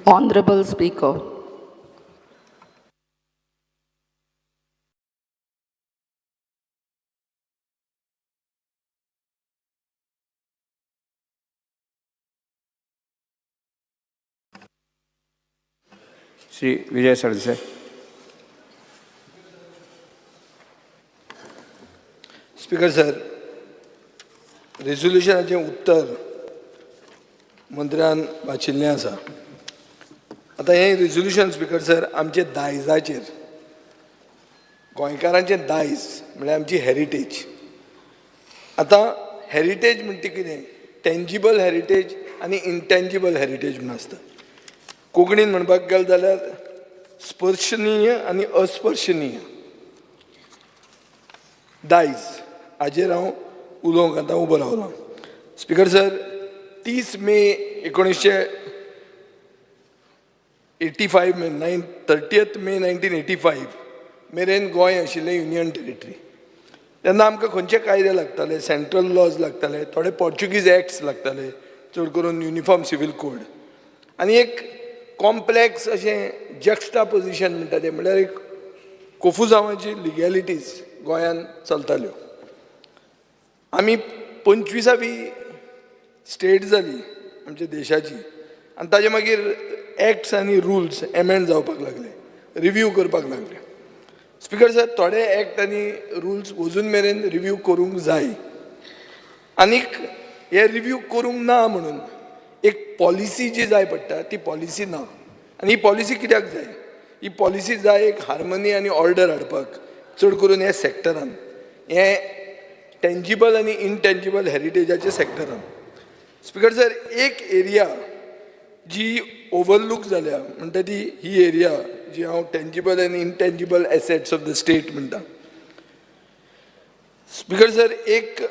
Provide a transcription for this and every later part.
Honorable Speaker. Shri Vijay Sardesai. Speaker sir, रेझोल्युशनाचें उत्तर मंत्र्यान वाचिल्लें आसा. आतां हें रेझोल्युशन स्पीकर सर आमचे दायजाचेर, गोंयकारांचें दायज म्हळ्यार आमची हेरिटेज. आतां हेरिटेज म्हणटा कितें, टेंजिबल हेरिटेज आनी इंटेंजिबल हेरिटेज म्हूण आसता. कोंकणीन म्हणपाक गेलें जाल्यार स्पर्शनीय आनी अस्पर्शनीय दायज, हाजेर हांव उलोवंक आतां उबो रावलां. स्पीकर सर, 30 मे 1985 30 मे 1985 मेरेन गोंय आशिल्लें युनियन टेरिटरी. तेन्ना आमकां खंयचे कायदे लागताले, सेंट्रल लॉज लागताले, थोडे पोर्चुगीज एक्ट्स लागताले, चड करून युनिफॉर्म सिवील कोड, आनी एक कॉम्प्लेक्स अशें जक्स्टापोजिशन म्हणटा तें, म्हळ्यार एक कोफुजांवाची लिगॅलिटीज गोंयांत चलताल्यो. आमी 25वी स्टेट जाली आमच्या देशाची, आनी ताजे मागीर एक्ट्स आनी रुल्स एमेंड जावपाक लागले, रिव्यू करपाक लागले. स्पीकर सर, थोडे एक्ट आनी रुल्स अजून मेरेन रिव्यू करूंक जाय, आनीक हे रिव्यू करूंक ना म्हणून एक पॉलिसी जी जाय पडटा ती पॉलिसी ना. आनी ही पॉलिसी कित्याक जाय? ही पॉलिसी जाय एक हार्मनी आनी ऑर्डर हाडपाक, चड करून ह्या सॅक्टरान, हे टेंजिबल आनी इनटेंजिबल हेरिटेजाच्या सॅक्टरान. स्पीकर सर, एक एरिया जी ओवरलूक जाल्या म्हणटा ती ही एरिया जी हांव टेंजिबल आनी intangible assets of the state म्हणटा. स्पीकर सर, एक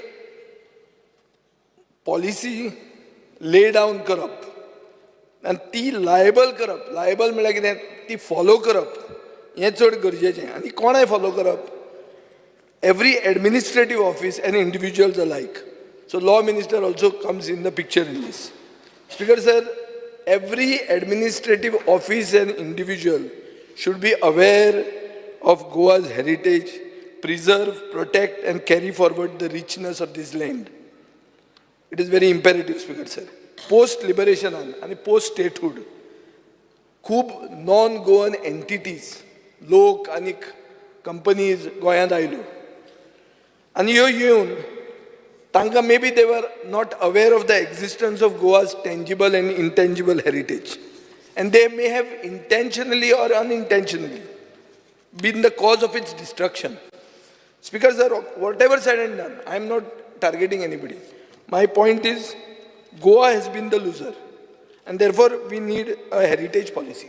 पॉलिसी ले डावन करप आनी ती लायबल करप, लायबल म्हळ्यार कितें, ती फॉलो करप हें चड गरजेचें. आनी कोणाय फॉलो करप? Every administrative office and individuals अलायक. So law minister also comes in the picture in this. Speaker sir, every administrative office and individual should be aware of Goa's heritage, preserve, protect and carry forward the richness of this land. It is very imperative, Speaker sir. Post liberation and post statehood, खूब non Goan entities, लोक आनी companies गोंयांत आयल्यो, आनी ह्यो येवन तांकां maybe they were not aware of the existence of Goa's tangible and intangible heritage, and they may have intentionally or unintentionally been the cause of its destruction. Speaker sir, whatever said and done, I am not targeting anybody. My point is Goa has been the loser and therefore we need a heritage policy.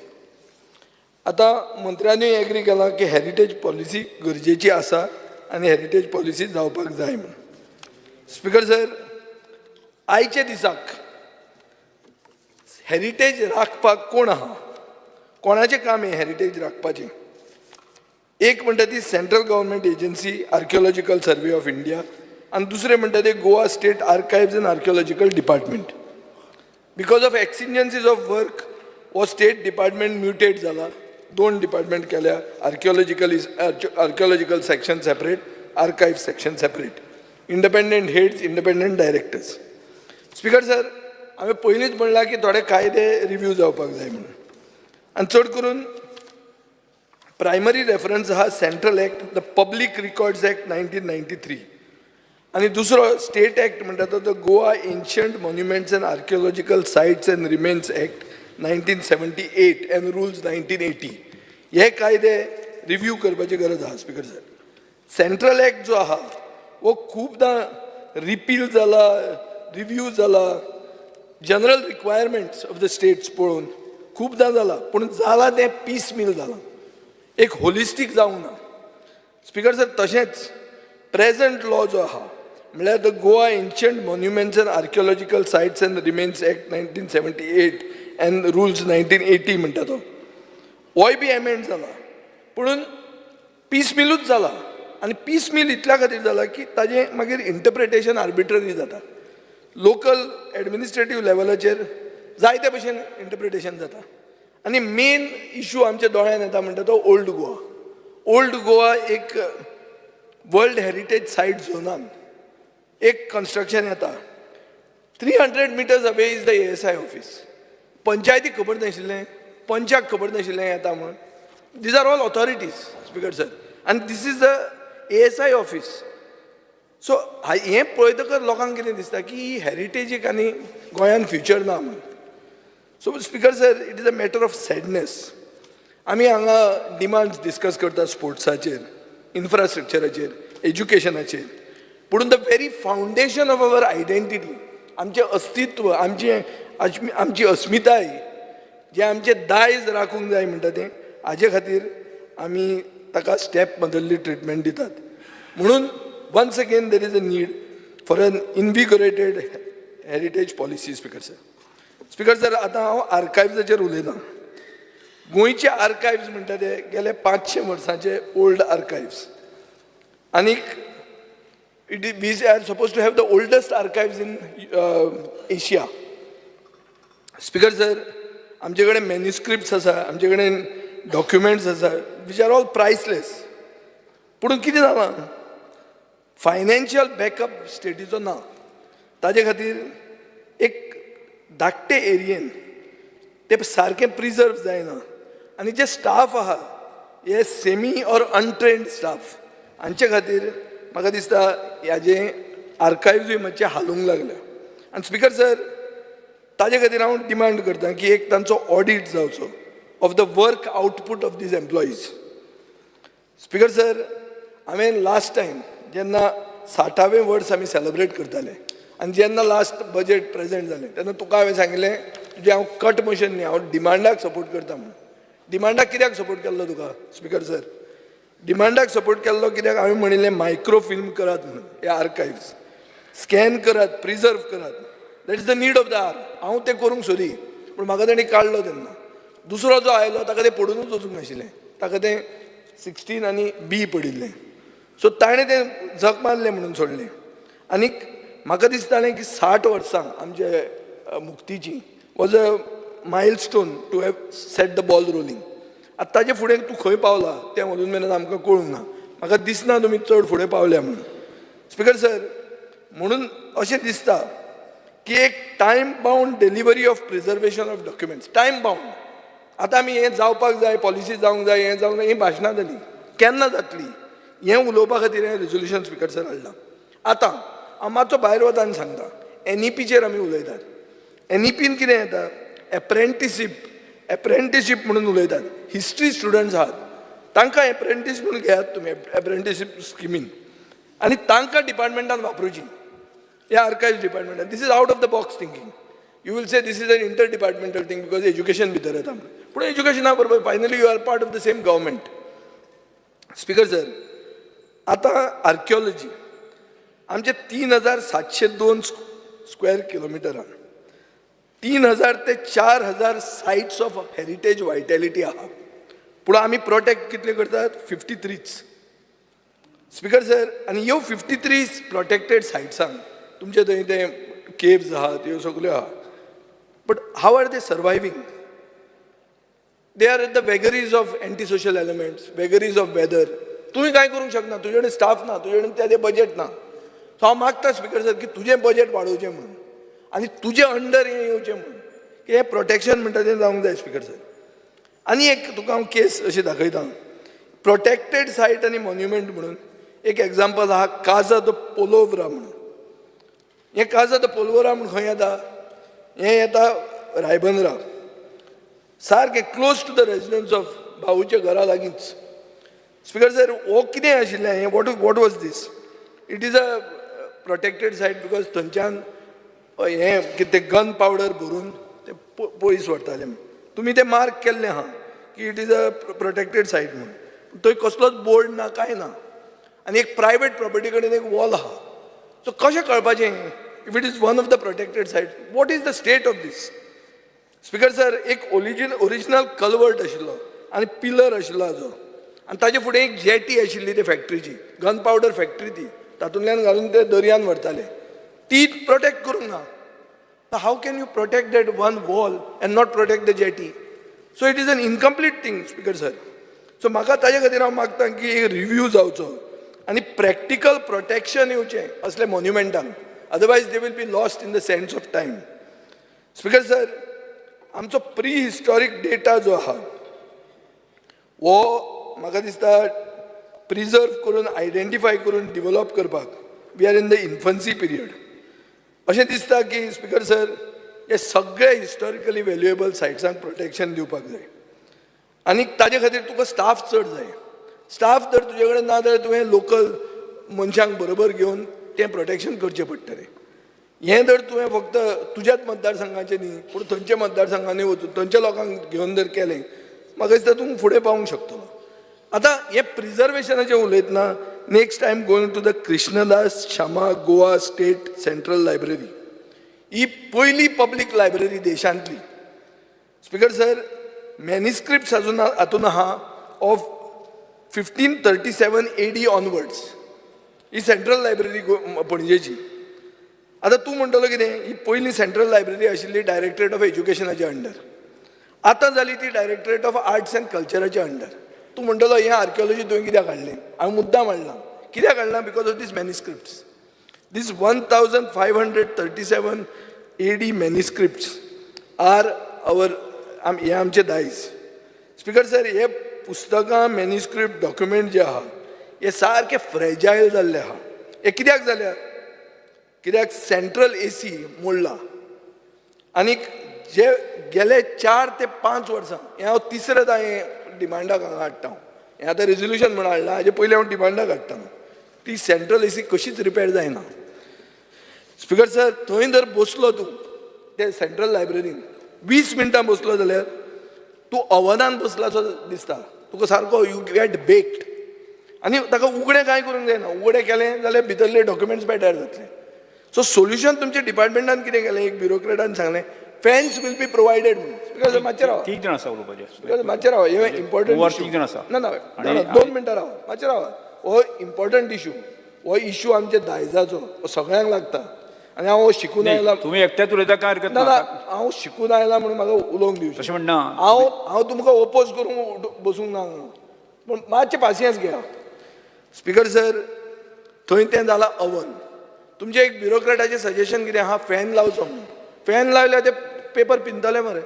आता मंत्र्यांनी agree केला की heritage policy गरजेची आसा आनी heritage policy जावपाक जाय म्हणून. स्पीकर सर, आयच्या दिसाक हेरिटेज राखपाक कोण आहा, कोणाचें काम हें हेरिटेज राखपाचें? एक म्हणटा ती central government agency archaeological survey of India, आनी दुसरें म्हणटा ते Goa state archives and archaeological department. Because of exigencies of work हो स्टेट डिपार्टमेंट म्युटेट जाला, 2 डिपार्टमेंट केल्या, archaeological section separate, archive section separate, independent heads, independent directors. Speaker sir, हांवें पयलींच म्हणलां की थोडे कायदे रिव्यू जावपाक जाय म्हणून, आनी चड करून प्रायमरी रेफरन्स आहा central act, the public records act 1993, आनी दुसरो स्टेट एक्ट म्हणटा तो the Goa ancient monuments and archaeological sites and remains act 1978 and rules 1980. हे कायदे रिव्यू करपाची गरज आहा. स्पीकर सर, सेंट्रल एक्ट जो आहा वो खूबदां रिपील जाला, रिव्यू जाला, general requirements of the states पळोवन खूबदां जाला, पूण जाला तें पीस मील जाला, एक होलिस्टीक जावंक ना. स्पीकर सर, तशेंच प्रेझंट लॉ जो आहा म्हळ्यार the Goa ancient monuments and archaeological sites and remains act 1978 and rules 1980 म्हणटा तो, होय बी एमेंड जाला, पूण पीस मिलूच जाला. आनी पीस मील इतल्या खातीर जाला की ताजें मागीर इंटरप्रिटेशन आर्बिट्ररी जाता. लोकल एडमिनिस्ट्रेटीव लेवलाचेर जायते भशेन इंटरप्रिटेशन जाता. आनी मेन इशू आमच्या दोळ्यान येता म्हणटा तो ओल्ड गोवा. ओल्ड गोवा एक वर्ल्ड हेरिटेज सायट झोनान एक कन्स्ट्रक्शन येता. 300 meters away is the ASI office. पंचायतीक खबर नाशिल्लें, पंचाक खबर नाशिल्लें येता म्हण. These are all authorities speaker sir, आनी this is the ASI office. So हें पळयतकर लोकांक कितें दिसता की ही हेरिटेजीक आनी गोंयान फ्युचर ना म्हण. सो speaker sir, it is a matter of sadness. आमी हांगा डिमांड्स डिस्कस करता स्पोर्ट्साचेर, इन्फ्रास्ट्रक्चराचेर, एज्युकेशनाचेर, पूण the very foundation of our identity, आमचें अस्तित्व, आमची अस्मिताय, जे आमचें दायज राखूंक जाय म्हणटा तें, हाजे खातीर आमी ताका स्टेप बदल्ली ट्रिटमेंट दितात. म्हणून once again there is a need for an invigorated heritage policy. Speaker sir, speaker sir, आतां हांव आर्कायव्जाचेर उलयतां. गोंयचे आर्कायव्ज म्हणटा ते गेले 500 वर्सांचे ओल्ड आर्कायव्ज. आनीक we are supposed to have the oldest archives in Asia. Speaker sir, आमचे कडेन मॅन्युस्क्रिप्ट्स आसा, आमचे कडेन डॉक्युमेंट्स आसा, विच आर ऑल प्रायसलेस. पूण कितें जालां, फायनान्शियल बॅकअप स्टेटीचो ना. ताजे खातीर एक धाकटे एरियेन ते सारकें प्रिजर्व जायना. आनी जे स्टाफ आहा हे सेमी ऑर अनट्रेन्ड स्टाफ, हांचे खातीर म्हाका दिसता ह्याचे आर्कायव्जूय मातशे हालूंक लागल्या. आनी स्पीकर सर, ताजे खातीर हांव डिमांड करतां की एक तांचो ऑडिट जावचो of the work output of these employees. Speaker sir, हांवें लास्ट टायम जेन्ना 60वें वर्स आमी सेलिब्रेट करताले आनी जेन्ना लास्ट बजेट प्रेजेंट जालें तेन्ना तुका हांवें सांगिल्लें तुजें हांव कट मोशन न्ही, हांव डिमांडाक सपोर्ट करता म्हणून. डिमांडाक कित्याक सपोर्ट केल्लो तुका स्पीकर सर? डिमांडाक सपोर्ट केल्लो कित्याक हांवें म्हणिल्लें मायक्रो फिल्म करात म्हणून. हे आर्कायव्ज स्कॅन करात, प्रिजर्व करात. That is the need of the hour. हांव तें करूंक सोदी, पूण म्हाका ताणें काडलो तेन्ना. दुसरो जो आयलो ताका तें पडूनच वचूंक नाशिल्लें, ताका तें 16 आनी B पडिल्लें. सो ताणें तें झक मारलें म्हणून सोडलें. आनीक म्हाका दिसतालें की 60 वर्सां आमचे मुक्तीची was a milestone to have set the ball rolling. आतां ताजे फुडें तूं खंय पावला तें अजून मेरेन आमकां कळूंक ना. म्हाका दिसना तुमी चड फुडें पावल्या म्हणून. स्पीकर सर, म्हणून अशें दिसता की एक time bound delivery of preservation of documents, time bound. आतां आमी हें जावपाक जाय, पॉलिसी जावंक जाय, हें जावंक जाय, ही भाशणां जाली. केन्ना जातली हें उलोवपा खातीर हें रेजोल्युशन स्पीकर सर हाडलां. आतां हांव मातसो भायर वता आनी सांगता, NEPचेर आमी उलयतात. NEPन कितें येता, एप्रेंटिसशीप म्हणून उलयतात. हिस्ट्री स्टुडंट्स आहात तांकां एप्रेंटीस म्हणून घेयात तुमी एप्रेंटिसशीप स्किमीन, आनी तांकां डिपार्टमेंटान वापरूची. ह्या आर्कायव्ज डिपार्टमेंटान. This is out of the box thinking. You will say this is an inter departmental thing because education भितर येता. पूण एज्युकेशना बरोबर finally you are part of the same government. Speaker sir, आतां आर्किओलॉजी आमचे 3702 स्क्वेअर किलोमिटरान 3000 ते 4000 sites of heritage वायटॅलिटी आहा. पूण आमी प्रोटेक्ट कितले करतात? 53च. स्पीकर सर, आनी ह्यो 53 प्रोटेक्टेड सायट्सांक तुमचे थंय ते केव्ज आहात, ह्यो सगल्यो आहा. But how are they surviving? They are at the vagaries of anti social elements, vagaries of weather. तुवें कांय करूंक शकना, तुजे कडेन स्टाफ ना, तुजे कडेन तें बजेट ना. सो हांव मागता स्पीकर सर की तुजें बजेट वाडोवचें म्हणून आनी तुजे अंडर हें येवचें म्हणून, की हें प्रोटेक्शन म्हणटा तें जावंक जाय स्पीकर सर. आनी एक तुका हांव केस अशी दाखयतां. प्रोटेक्टेड सायट आनी मॉन्युमेंट म्हणून एक एग्जाम्पल आहा, काजा द पोलोवरा म्हणून. हें काजा द पोलोवरा म्हणून खंय येता? हें येता रायबंदरा, सारकें close to the residence of भाऊच्या घरा लागींच. स्पीकर सर, हो कितें आशिल्लें हें? What was this? It is a protected site because थंयच्यान हें कितें गन पावडर भरून ते पयस व्हरताले. तुमी तें मार्क केल्लें आहा की इट इज अ प्रोटेक्टेड सायट म्हणून. थंय कसलोच बोर्ड ना, कांय ना. आनी एक प्रायवेट प्रॉपर्टी कडेन एक वॉल आहा. सो कशें कळपाचें if it is one of the protected site? What is the state of this? Speaker sir, एक ओरिजिनल कल्वर्ट आशिल्लो आनी पिलर आशिल्लो हाजो, आनी ताजे फुडें एक जेटी आशिल्ली ते फॅक्टरीची, गन पावडर फॅक्टरी ती, तातूंतल्यान घालून ते दर्यान व्हरताले. ती प्रोटेक्ट करूंक ना. How can you protect that one wall and not protect the jetty? So it is an incomplete thing speaker sir. सो म्हाका ताजे खातीर हांव मागतां की एक रिव्यू जावचो आनी प्रॅक्टिकल प्रोटेक्शन येवचें असले मॉन्युमेंटांक, otherwise they will be lost in the sense of time. Speaker sir, आमचो प्री हिस्टॉरीक डेटा जो आहा हो म्हाका दिसता प्रिजर्व करून आयडेंटिफाय करून डिवेलप करपाक we are in the infancy period. अशें दिसता की स्पीकर सर हे सगळे हिस्टॉरिकली व्हॅल्युएबल सायट्सांक प्रोटेक्शन दिवपाक जाय आनी ताजे खातीर तुका स्टाफ चड जाय. स्टाफ जर तुजे कडेन ना जाल्यार तुवें लोकल मनशांक बरोबर घेवन तें प्रोटेक्शन करचें पडटलें. हें जर तुवें फक्त तुज्याच मतदारसंघाचें न्ही पूण थंयच्या मतदारसंघांनी वचून थंयच्या लोकांक घेवन जर केलें म्हाका दिसता तूं फुडें पावूंक शकतलो. आतां हें प्रिजर्वेशनाचें उलयतना next I am going to the Krishnadas Shyama Goa state central library. ही पयली पब्लीक लायब्ररी देशांतली. स्पीकर सर, मॅन्युस्क्रिप्ट्स अजून हातून आहा ऑफ 1537 AD ऑनवर्ड्स. ही सेंट्रल लायब्ररी पणजेची. आतां तूं म्हणटलो कितें, ही पयली सेंट्रल लायब्ररी आशिल्ली डायरेक्टरेट ऑफ एज्युकेशनाच्या अंडर, आतां जाली ती डायरेक्टरेट ऑफ आर्ट्स एंड कल्चराच्या अंडर. तूं म्हणटलो हें आर्किओलॉजी तुवें कित्याक हाडलें? हांवें मुद्दाम हाडलां. कित्याक हाडलां? Because of this manuscripts. These 1537 AD manuscripts are हे आमचे दायज. स्पीकर सर, हे पुस्तकां मॅन्युस्क्रिप्ट डॉक्युमेंट जे आहा हे सारके फ्रेजायल जाल्ले आहा. हे कित्याक जाल्यार कित्याक सेंट्रल AC मोडला आनी जे गेले 4 ते 5 वर्सां हें हांव तिसरें हें डिमांडाक हांगा हाडटा. हें आतां रेजोल्युशन म्हण हाडलां, हाजे पयलीं हांव डिमांडाक हाडटा. ती सेंट्रल AC कशीच रिपेर जायना. स्पीकर सर, थंय जर बसलो तूं ते सेंट्रल लायब्ररीन 20 मिनटां बसलो जाल्यार तूं अवनान बसलासो दिसता. तुका सारको यू गेट बेक्ड. आनी ताका उगडें कांय करूंक जायना. उगडें केलें जाल्यार भितरले डॉक्युमेंट्स पेड्यार जातले. सो सोल्युशन तुमच्या डिपार्टमेंटान कितें केलें, एक ब्युरोक्रेटान सांगलें फॅन्स वील बी प्रोवायडेड म्हणून. स्पीकर सर, मातशें राव. 3 जाण आसा उलोवपाचे. मातशें राव, हे इम्पॉर्टंट 3 जाण आसा. ना 2 मिनटां राव, मातशें राव. हो इम्पॉर्टंट इशू. हो इशू आमच्या दायजाचो, हो सगळ्यांक लागता. आनी हांव शिकून आयला. तुमी एकट्याच उलयता काय हरकत ना ना. हांव शिकून आयला म्हणून म्हाका उलोवंक दिवचें. तशें म्हणना. हांव तुमकां ओपोज करूंक बसूंक ना, पूण मातशें पासियन्स घेया. स्पीकर सर, थंय तें जालां अवन. तुमचें एक ब्युरोक्रेटाचें सजेशन कितें आहा, फॅन लावचो म्हणून. फॅन लायल्यार ते पेपर पिंतले मरे.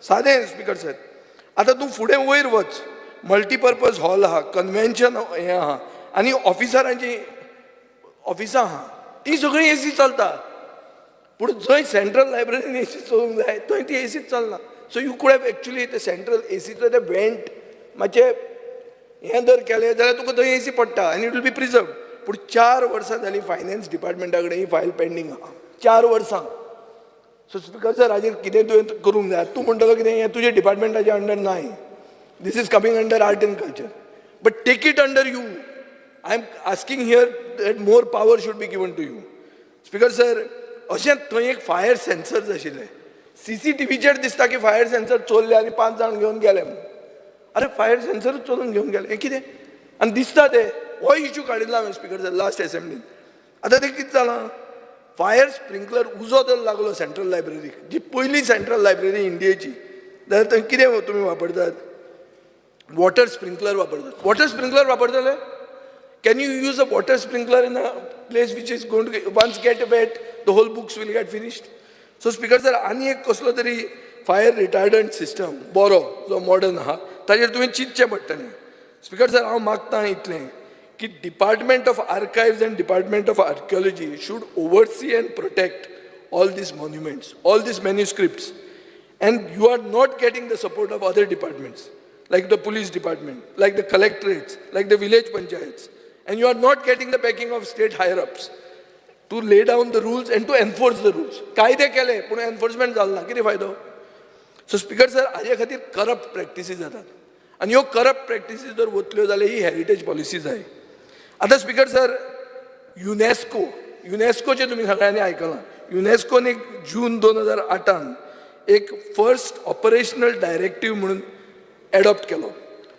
सादें स्पीकर सर. आतां तूं फुडें वयर वच, मल्टीपर्पज हॉल आहा, कन्वेन्शन हें आहा आनी ऑफिसरांची ऑफिसां आहा, ती सगळी AC चलता. पूण जंय सेंट्रल लायब्ररीन AC चलूंक जाय थंय ती AC चलना. So you could have actually ते सेंट्रल ACचो ते वेंट मातशें हें जर केलें जाल्यार तुका थंय AC पडटा आनी इट वील बी प्रिजर्व. पूण 4 वर्सां जालीं फायनान्स डिपार्टमेंटा कडेन ही फायल पेंडींग आहा. 4 वर्सां. सो स्पीकर सर, हाजेर कितें तुवें करूंक जाय. तूं म्हणटलो कितें हें तुज्या डिपार्टमेंटाच्या अंडर नाय. This is coming under art and culture. But take it under you. I am asking here that more power should be given to you. Speaker sir, अशें थंय एक फायर सेन्सर्स आशिल्ले. CCTVचेर दिसता की फायर सेन्सर चोरले आनी 5 जाण घेवन गेले. अरे फायर सेन्सरूच चोरून घेवन गेले, हें कितें? आनी दिसता ते हो इश्यू काडिल्लो हांवें स्पीकर सर लास्ट असेंब्लीन. आतां तें कितें जालां, फायर स्प्रिंकलर उजो जर लागलो सेंट्रल लायब्ररीक, जी पयली सेंट्रल लायब्ररी इंडियेची, जाल्यार थंय कितें तुमी वापरतात? वॉटर स्प्रिंकलर वापरतात. वॉटर स्प्रिंकलर वापरतले? Can you use a water sprinkler in a place which is going to once get wet, the whole books will get finished? So speaker sir, आनी एक कसलो तरी फायर रिटार्डंट सिस्टम बरो जो modern आहा ताजेर तुवें चिंतचें पडटलें. स्पीकर सर, हांव मागतां इतलें की department of archives and department of archaeology should oversee and protect all these monuments, all these manuscripts, and you are not getting the support of other departments like the police department, like the collectorates, like the village panchayats, and you are not getting the backing of state higher-ups to lay down the rules and to enforce the rules. कायदे केले पूण enforcement जालो ना, कितें फायदो? सो speaker sir, हाजे खातीर corrupt practices जातात आनी ह्यो करप्ट प्रॅक्टिसीस जर वतल्यो जाल्यार ही हेरिटेज पॉलिसी जाय. आतां स्पीकर सर, युनेस्कोचे तुमी सगळ्यांनी आयकलां. युनेस्कोन एक जून 2008 एक फर्स्ट ऑपरेशनल डायरेक्टीव म्हणून एडॉप्ट केलो.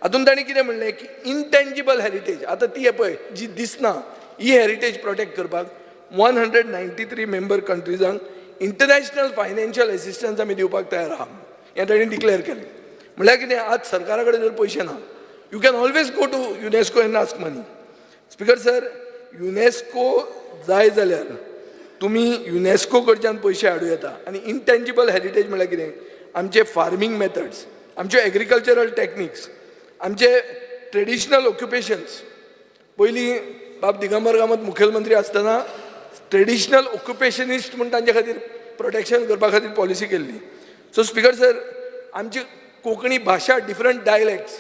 हातून ताणें कितें म्हणलें की इनटेंजिबल हेरिटेज, आतां ती पळय जी दिसना, ही हेरिटेज प्रोटेक्ट करपाक 193 मेंबर कंट्रीजांक इंटरनॅशनल फायनान्शियल एसिस्टन्स आमी दिवपाक तयार आहा. हें ताणें डिक्लेअर केलें. म्हळ्यार कितें आज सरकारा कडेन जर पयशे ना you can always go to UNESCO and ask money. Speaker sir, UNESCO जाय जाल्यार तुमी युनेस्को कडच्यान पयशे हाडूं येता. आनी इंटेंजिबल हेरिटेज म्हळ्यार कितें, आमचे फार्मींग मेथड्स, आमच्यो एग्रीकल्चरल टॅक्निक्स, आमचे ट्रेडिशनल ऑक्युपेशन्स. पयलीं बाब दिगंबर कामत मुखेलमंत्री आसतना ट्रेडिशनल ऑक्युपेशनिस्ट म्हूण तांचे खातीर प्रोटेक्शन करपा खातीर पॉलिसी केल्ली. सो स्पीकर सर, आमची कोंकणी भाशा, different dialects,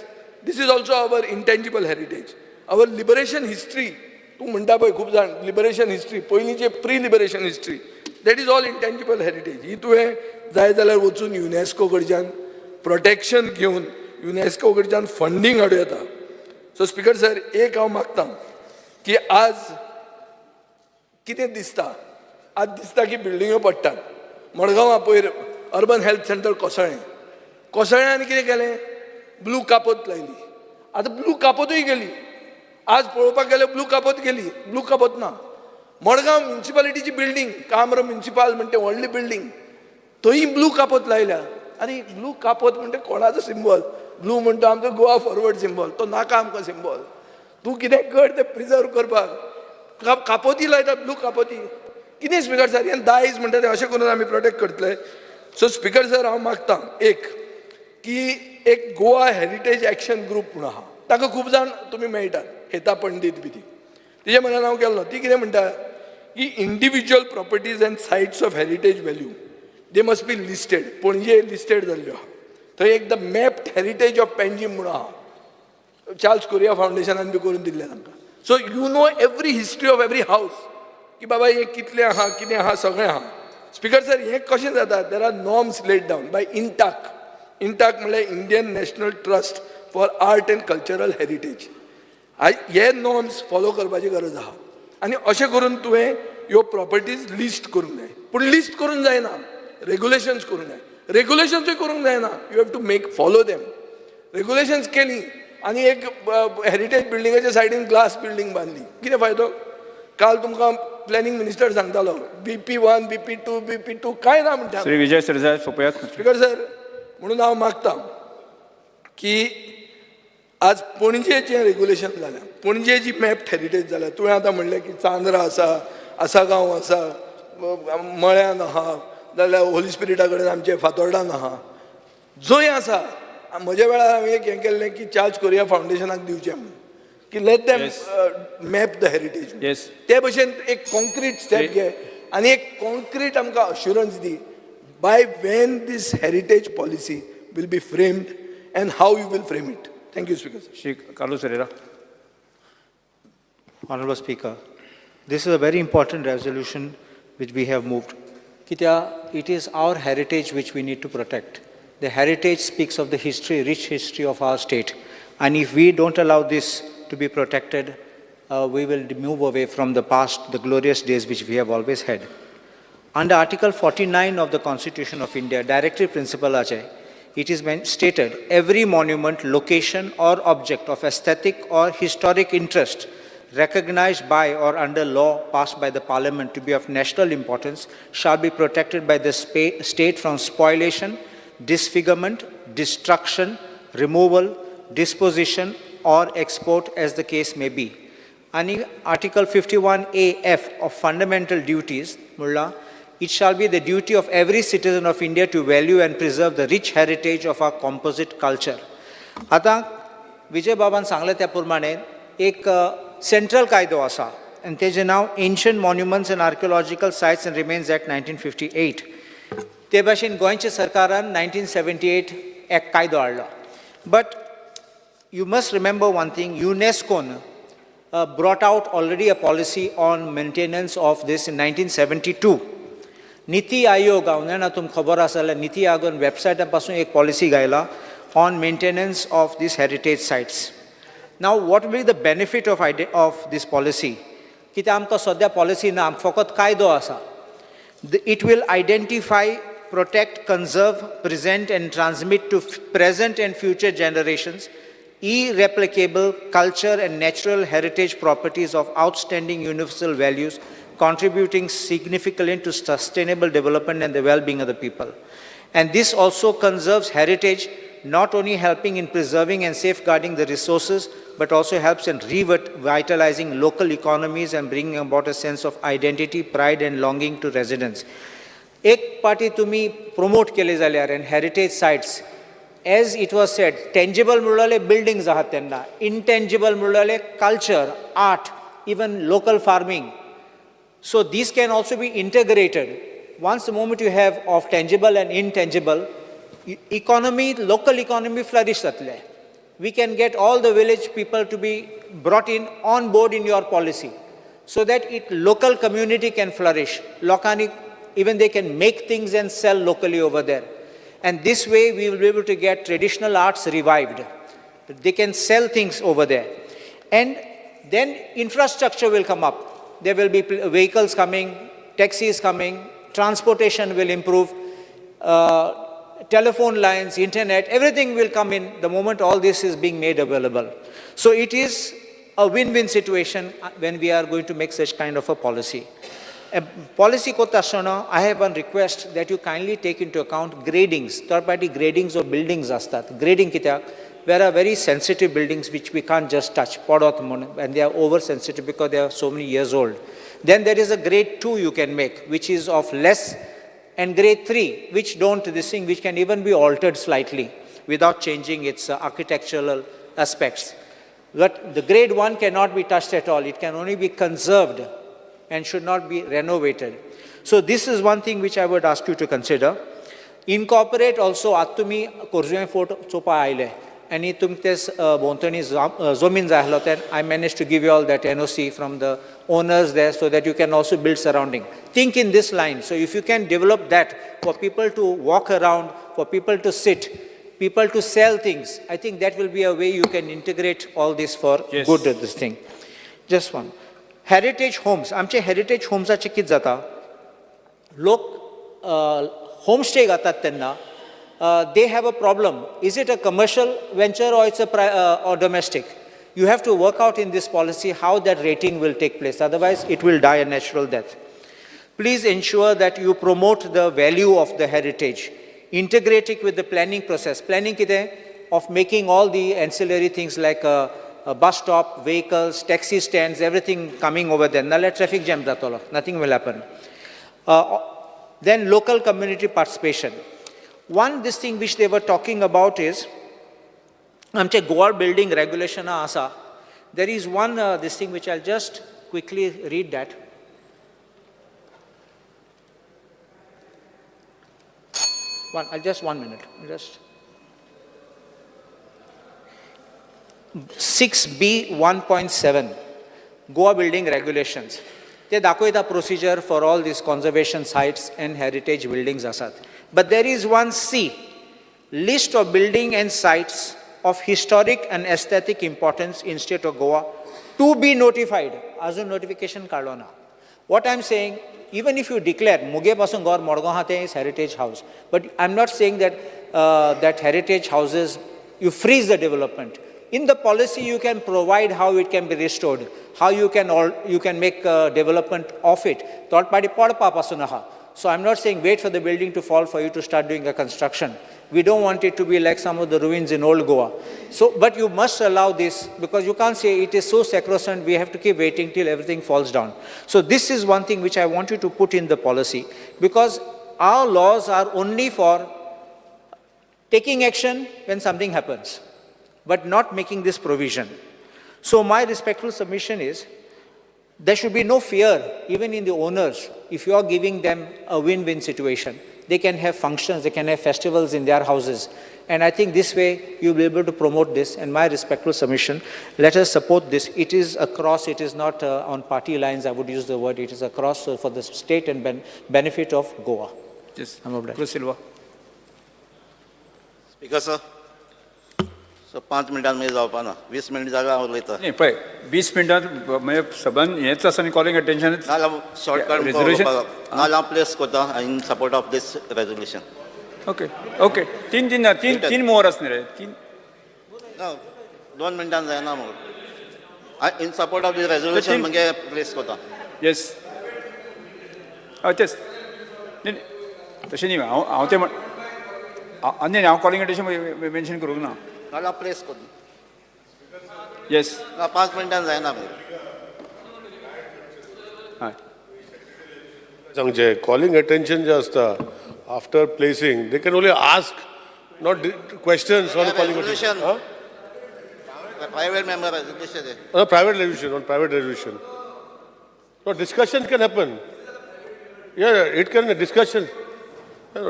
this is also our intangible heritage. Our liberation history, तूं म्हणटा पळय खूब जाण लिबरेशन हिस्ट्री, पयलींचे pre liberation history, that is all intangible heritage. ही तुवें जाय जाल्यार वचून युनेस्को कडच्यान प्रोटेक्शन घेवन युनेस्को कडच्यान फंडींग हाडूं येता. सो स्पीकर सर, एक हांव मागतां की आज कितें दिसता, आज दिसता की बिल्डिंग्यो पडटात. मडगांवां पयर अर्बन हेल्थ सेंटर कोसळ्ळ्यांनी कितें केलें, ब्लू कापोत लायली. आतां ब्लू कापोतूय गेली. आज पळोवपाक गेल्यार ब्लू कापोत गेली, ब्लू कापोत ना. मडगांव म्युन्सिपालिटीची बिल्डींग, काम्र म्युन्सिपाल म्हणटे व्हडली बिल्डींग, थंय ब्लू कापोत लायल्या. आरे ब्लू कापोत म्हणटा कोणाचो सिंबल? ब्लू म्हणटा आमचो गोवा फॉरवर्ड सिंबल, तो नाका आमकां सिंबल. तूं कितें कर तें प्रिजर्व करपाक. कापोती लायता, ब्लू कापोती. कितें स्पीकर सर, हें दायज म्हणटा तें अशें करून आमी प्रोटेक्ट करतले. सो स्पीकर सर, हांव मागतां एक गोवा हेरिटेज एक्शन ग्रूप म्हणून आहा, ताका खूब जाण तुमी मेळटात, हेता पंडीत बी ती. तिजे म्हऱ्यान हांव गेल्लो. ती कितें म्हणटा की individual properties and sites of heritage value they must be listed. Panaji listed जाल्ल्यो आहा. थंय एक the mapped heritage of Panjim म्हणून आहा, चार्ल्स कोरिया फावंडेशनान बी करून दिल्लें तांकां. So you know every history of every हावस, की बाबा हें कितलें आहा, कितें आहा, सगळें आहा. स्पीकर सर, हें कशें जाता? There are norms laid down by INTACH. INTACH म्हळ्यार Indian national trust for art and cultural heritage. हे नॉर्म्स फॉलो करपाची गरज आहा. आनी अशें करून तुवें ह्यो प्रॉपर्टीज लिस्ट करूंक जाय. पूण लिस्ट करूंक जायना, रेग्युलेशन्स करूंक जाय. रेग्युलेशन्सूय करूंक जायना, you have to make follow them. Regulations केली आनी एक हेरिटेज बिल्डिंगाच्या सायडीन ग्लास बिल्डींग बांदली, कितें फायदो? काल तुमकां प्लॅनिंग मिनिस्टर सांगतालो BP1, BP2, BP2 कांय ना म्हणटा. श्री विजय सरजाय सोपयात. स्पीकर सर, म्हणून हांव मागतां की आज पणजेचें रेग्युलेशन जालें, पणजे जी मॅप्ड हेरिटेज जाल्या. तुवें आतां म्हणलें की चांद्रा आसा, आसागांव आसा, मळ्यान आहा, जाल्यार होली स्पिरिटा कडेन आमचे फातोर्डान आहा, जंय आसा. म्हज्या वेळार हांवें एक हें केल्लें की चार्ल्स कोरिया फावंडेशनाक दिवचें म्हणून, की let them map the heritage. ते भशेन एक कॉन्क्रीट स्टेप घे आनी एक कॉन्क्रीट आमकां अश्युरन्स दी by when this heritage policy will be framed and how you will frame it. Thank you speaker. Shri Carlos Herrera. Honorable Speaker, this is a very important resolution which we have moved. It is our heritage which we need to protect. The heritage speaks of the history, rich history of our state. And if we don't allow this to be protected, we will move away from the past, the glorious days which we have always had. Under Article 49 of the Constitution of India, Directive Principle Ajay, it is stated, every monument, location or object of aesthetic or historic interest recognized by or under law passed by the Parliament to be of national importance shall be protected by the state from spoliation, disfigurement, destruction, removal, disposition or export as the case may be. And Article 51A(f) of Fundamental Duties, Mulla, it shall be the duty of every citizen of India to value and preserve the rich heritage of our composite culture. आता विजय बाबान सांगले त्या प्रमाणे एक central कायदो आसा आनी तेजें नांव ancient monuments and archaeological sites and remains act 1958. ते भाशेन गोंयच्या सरकारान 1978 एक कायदो हाडलो. But you must remember one thing, UNESCO brought out already a policy on maintenance of this in 1972. Niti Aayog, तुमकां खबर आसा जाल्यार नीति आयोगान वेबसायटा पासून एक पॉलिसी घायला on maintenance of these heritage sites. Now what will be the benefit of this policy? कित्याक आमकां सद्या पॉलिसी ना, फकत कायदो आसा. It will identify, protect, conserve, present and transmit to present and future generations irreplicable culture and natural heritage properties of outstanding universal values, contributing significantly to sustainable development and the well-being of the people. And this also conserves heritage not only helping in preserving and safeguarding the resources, but also helps in revitalizing local economies and bringing about a sense of identity, pride and longing to residents. एक party तुम्ही promote केले जाल्यार and heritage sites, as it was said, tangible म्हणले buildings आहात त्यांना, intangible म्हणले culture, art, even local farming. So these can also be integrated. Once the moment you have of tangible and intangible, economy, local economy flourish jatle. We can get all the village people to be brought in on board in your policy, so that local community can flourish. Lokani, even they can make things and sell locally over there. And this way we will be able to get traditional arts revived. They can sell things over there. And then infrastructure will come up. There will be vehicles coming, taxis coming, transportation will improve, telephone lines, internet, everything will come in the moment all this is being made available. So it is a win-win situation when we are going to make such kind of a policy. Policy ko tashona, I have one request that you kindly take into account gradings, third-party gradings of buildings astat. Grading kityak, there are very sensitive buildings which we can't just touch, and they are oversensitive because they are so many years old. Then there is a grade 2 you can make, which is of less, and grade 3, which don't, this thing, which can even be altered slightly without changing its architectural aspects. But the grade 1 cannot be touched at all. It can only be conserved and should not be renovated. So this is one thing which I would ask you to consider. Incorporate also Atumi Korzuen Fort Chopa Aile. And tumtes bontani zomin zahloten. I managed to give you all that NOC from the owners there so that you can also build surrounding. Think in this line. So if you can develop that for people to walk around, for people to sit, people to sell things, I think that will be a way you can integrate all this for good at this thing. Just one. Heritage homes. Amche heritage homes ache kit jata. Lok homestay gatat tenna. They have a problem. Is it a commercial venture or it's or domestic? You have to work out in this policy how that rating will take place. Otherwise, it will die a natural death. Please ensure that you promote the value of the heritage. Integrate it with the planning process. Planning kite of making all the ancillary things like a bus stop, vehicles, taxi stands, everything coming over there. Nalla traffic jam datolo. Nothing will happen. Then local community participation. One, this thing which they were talking about is, amche Goa building regulation asa. There is one, this thing which I'll just quickly read that. Just 1 minute. 6B 1.7, Goa building regulations. They dakoita procedure for all these conservation sites and heritage buildings asat. But there is one C, list of building and sites of historic and aesthetic importance in state of Goa to be notified. Azun notification kardona. What I'm saying, even if you declare Muge pasun Gaur Morgaon hate is heritage house, but I'm not saying that that heritage houses you freeze the development. In the policy, you can provide how it can be restored, how you can make development of it. Third party padpa pasunaha. So I'm not saying wait for the building to fall for you to start doing a construction. We don't want it to be like some of the ruins in old Goa. So, but you must allow this because you can't say it is so sacrosanct, we have to keep waiting till everything falls down. So this is one thing which I want you to put in the policy because our laws are only for taking action when something happens, but not making this provision. So my respectful submission is, there should be no fear, even in the owners, if you are giving them a win-win situation. They can have functions, they can have festivals in their houses. And I think this way you'll be able to promote this. And my respectful submission, let us support this. It is across, it is not on party lines, I would use the word, it is across for the state and benefit of Goa. Yes, I'm Cruz Silva. Speaker, sir. So 5 मिनिटांत मागीर जावपा ना 20 minute जागा हांव उलयतां नाही पळय 20 मिनटांत म्हणजे सगळ्यान हेच आसा न्ही कॉलिंग अटेन्शन नाल्यार शॉर्टकट नाल्यार हांव प्लेस करता in support of this resolution okay तीन मोर आसना रे 2 मिनिटांत जायना म्हाका in support of this resolution मागीर प्लेस करता येस तेच तशें न्ही हांव तें आनी हांव कॉलिंग अटेन्शन मेन्शन करूंक ना. नाल्यार प्लेस कर. येस. 5 मिनटान जायना मागीर. हय. सांगचे कॉलिंग अटेन्शन जे असता after placing they can only ask not questions on calling Resolution. Attention. Private member resolution. On private resolution. No, discussion can happen. Yeah, it can, discussion.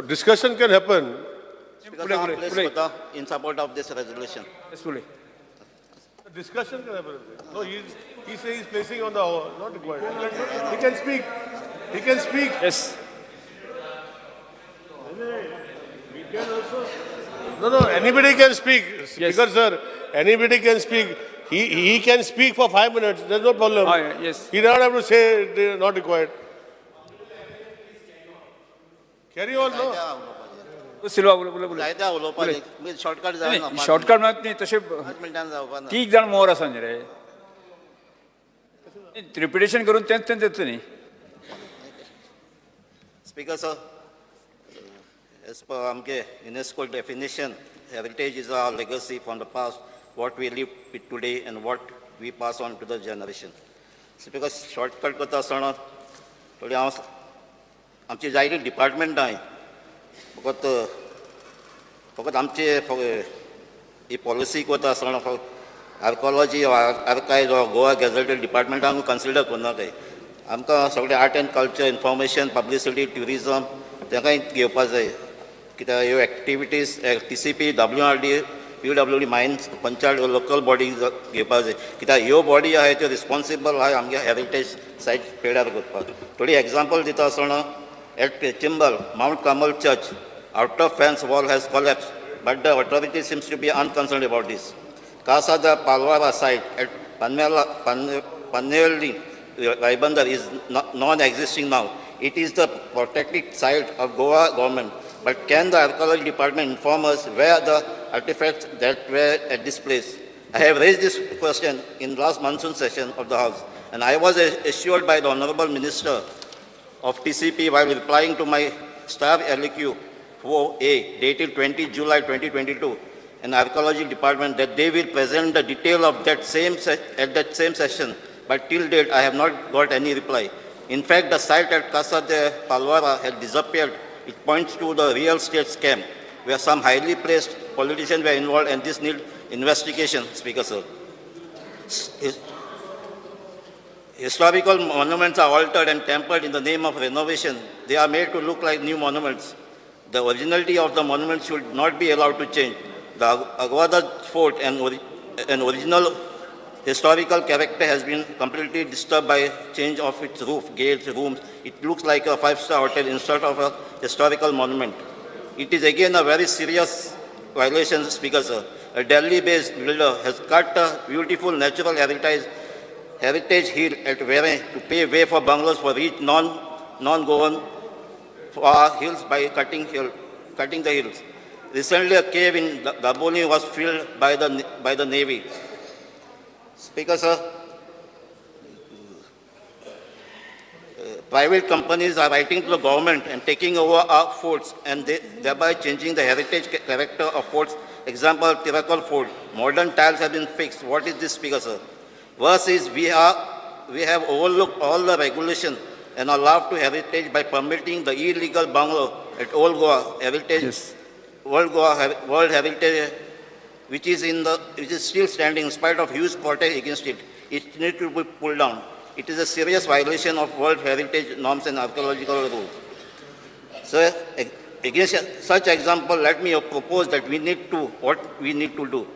Discussion can happen. Because I place kota in support of this resolution. Yes, fully. Discussion can happen. No, he says he's placing on the, not required. He can speak. He can speak. Yes. No, anybody can speak. Yes. Speaker, sir, anybody can speak. He can speak for 5 minutes. There's no problem. Yes. He doesn't have to say they're not required. Carry on, no? सिल्वा उलय. जायत्या उलोवपाचें. मागीर shortcut जायना. Shortcut म्हणत न्ही तशें 5 मिनटान जावपा ना. 3 जाण मोर आसा न्ही रे. रिपिटेशन करून तेंच येतलें न्ही. Speaker, sir, as per AMKE UNESCO definition, heritage is our legacy from the past, what we live with today and what we pass on to the generation. Speaker, shortcut करता आसतना थोडी हांव आमची जायती डिपार्टमेंट आहाय. फकत आमचे ही पॉलिसी करता आसतना आर्कोलॉजी आर्कायज गोवा गॅझेटेड डिपार्टमेंटाक कन्सिडर करना काय. आमकां सगळे art and culture, information, publicity, tourism तांकांय घेवपा जाय. कित्याक ह्यो activities TCP, WRD, PWD mines panchayat local body घेवपा जाय. कित्याक ह्यो बॉडी आहाय त्यो रिस्पॉन्सिबल आहाय आमगे हेरिटेज सायट पेड्यार करपाक. थोडी एग्जांपल दिता आसतना at Chimbel, Mount Carmel church, outer fence wall has collapsed, but the authority seems to be unconcerned about this. Casa de Palwara site at Panelli, Raibandar is non-existing now. It is the protected site of Goa government. But can the archaeology department inform us where the artifacts that were at this place? I have raised this question in last monsoon session of the House, and I was assured by the Honorable Minister of TCP while replying to my staff LQ 4A dated 20 July 2022 in archaeology department that they will present the detail of that at that same session. But till date, I have not got any reply. In fact, the site at Casa de Palwara had disappeared. It points to the real estate scam, where some highly placed politicians were involved, and this needs investigation, Speaker, sir. Historical monuments are altered and tempered in the name of renovation. They are made to look like new monuments. The originality of the monument should not be allowed to change. The Aguada fort and original historical character has been completely disturbed by change of its roof, gates, rooms. It looks like a 5-star hotel instead of a historical monument. It is again a very serious violation, Speaker, sir. A Delhi-based builder has cut a beautiful natural heritage hill at Vere to pave way for bungalows for rich non-Goan hills by cutting the hills. Recently, a cave in Daboni was filled by the Navy. Speaker, sir, private companies are writing to the government and taking over our forts and thereby changing the heritage character of forts. Example, Tirakal Fort. Modern tiles have been fixed. What is this, Speaker, sir? Worse is we have overlooked all the regulation and allowed to heritage by permitting the illegal bungalow at Old Goa Heritage, Yes. World Heritage, which is still standing in spite of huge protest against it. It needs to be pulled down. It is a serious violation of World Heritage norms and archaeological rules. So, against such example, let me propose that what we need to do.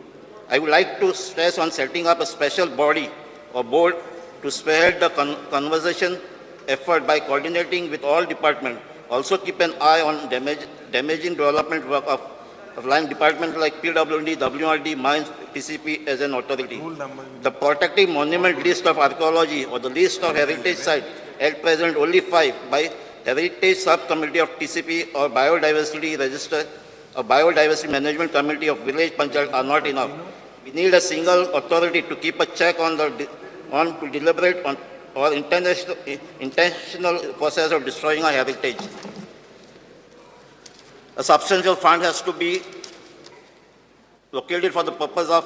I would like to stress on setting up a special body or board to spearhead the conversation effort by coordinating with all departments. Also keep an eye on damaging development work of line departments like PWD, WRD, Mines, TCP as an authority. The protected monument list of archaeology or the list of heritage sites at present only 5 by Heritage Subcommittee of TCP or Biodiversity Register or Biodiversity Management Committee of Village Panchayat are not enough. We need a single authority to keep a check on to deliberate on or intentional process of destroying our heritage. A substantial fund has to be located for the purpose of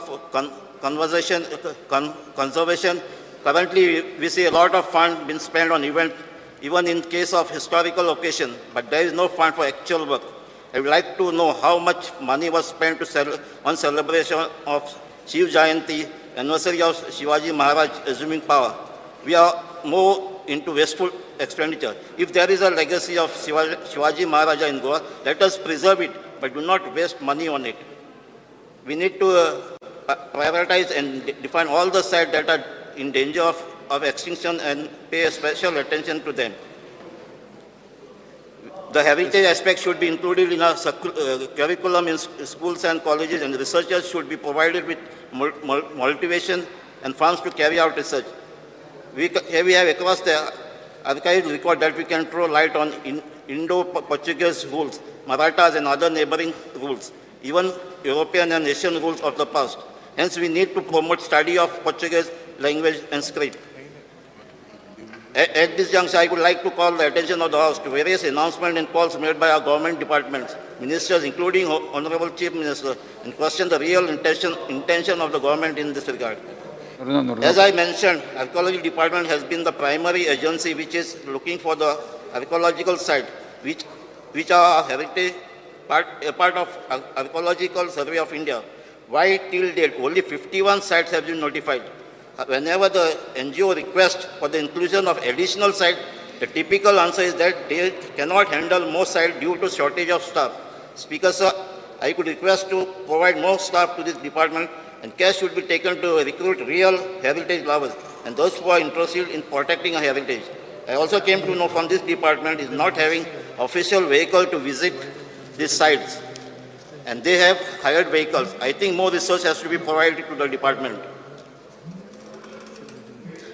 conservation. Currently, we see a lot of fund being spent on events, even in case of historical occasion, but there is no fund for actual work. I would like to know how much money was spent on celebration of Shiv Jayanti, anniversary of Shivaji Maharaj assuming power. We are more into wasteful expenditure. If there is a legacy of Shivaji Maharaja in Goa, let us preserve it, but do not waste money on it. We need to prioritize and define all the sites that are in danger of extinction and pay special attention to them. The heritage aspect should be included in our curriculum in schools and colleges, and researchers should be provided with motivation and funds to carry out research. We have across the archives record that we can throw light on Indo-Portuguese rules, Marathas and other neighboring rules, even European and Asian rules of the past. Hence, we need to promote study of Portuguese language and script. At this juncture, I would like to call the attention of the House to various announcements and calls made by our government departments, ministers, including Honorable Chief Minister, and question the real intention of the government in this regard. As I mentioned, Archaeology Department has been the primary agency which is looking for the archaeological site, which are heritage a part of Archaeological Survey of India. Why till date only 51 sites have been notified? Whenever the NGO requests for the inclusion of additional sites, the typical answer is that they cannot handle more sites due to shortage of staff. Speaker, sir, I could request to provide more staff to this department, and care should be taken to recruit real heritage lovers and those who are interested in protecting our heritage. I also came to know from this department is not having official vehicle to visit these sites, and they have hired vehicles. I think more resource has to be provided to the department.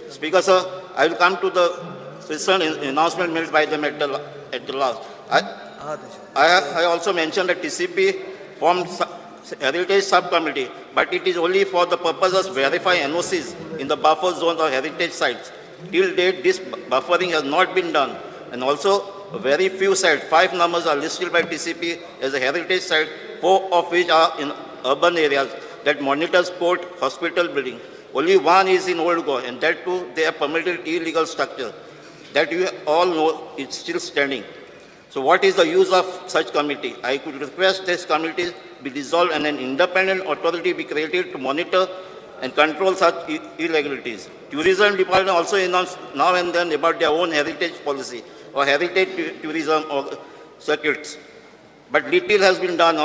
Speaker, sir, I will come to the recent announcement made by them at the last. I also mentioned that TCP formed heritage subcommittee, but it is only for the purpose of verifying NOCs in the buffer zone of heritage sites. Till date, this buffering has not been done, and also very few sites, 5 numbers are listed by TCP as a heritage site, 4 of which are in urban areas that monitors court, hospital building. Only 1 is in Old Goa, and that too they have permitted illegal structure. That you all know is still standing. So what is the use of such committee? I could request this committee be dissolved and an independent authority be created to monitor and control such irregularities. Tourism department also announced now and then about their own heritage policy or heritage tourism or circuits. But little has been done,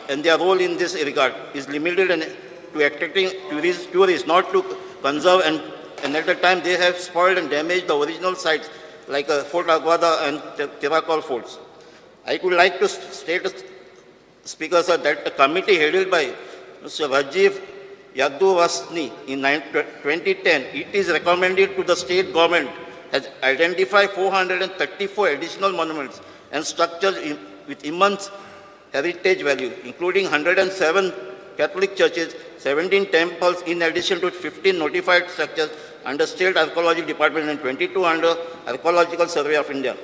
and their role in this regard is limited to attracting tourists, not to conserve, and at the time they have spoiled and damaged the original sites like Fort Aguada and Tiracol forts. I would like to state, Speaker, sir, that a committee headed by Mr. Rajiv Yaduvasni in 2010, it is recommended to the state government has identified 434 additional monuments and structures with immense heritage value, including 107 Catholic churches, 17 temples, in addition to 15 notified structures under State Archaeology Department and 22 under Archaeological Survey of India.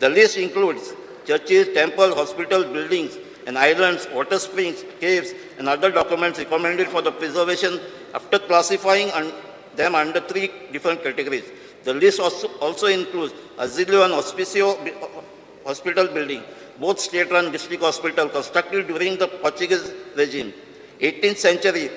The list includes churches, temples, hospital buildings, and islands, water springs, caves, and other documents recommended for the preservation after classifying them under 3 different categories. The list also includes Asilio and Hospicio hospital building, both state-run district hospital constructed during the Portuguese regime. 18th century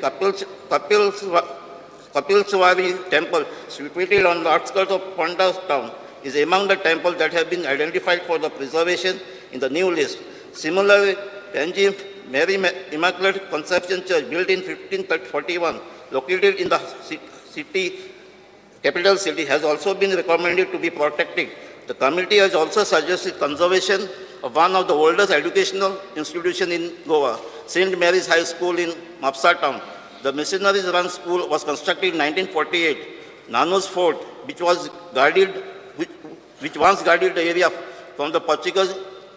Kapilswari temple, situated on the outskirts of Ponda town, is among the temples that have been identified for the preservation in the new list. Similarly, Panjim Mary Immaculate Conception Church, built in 1541, located in the capital city, has also been recommended to be protected. The committee has also suggested conservation of one of the oldest educational institutions in Goa, St. Mary's High School in Mapsa town. The missionaries-run school was constructed in 1948. Nanu's Fort, which once guarded the area from the Portuguese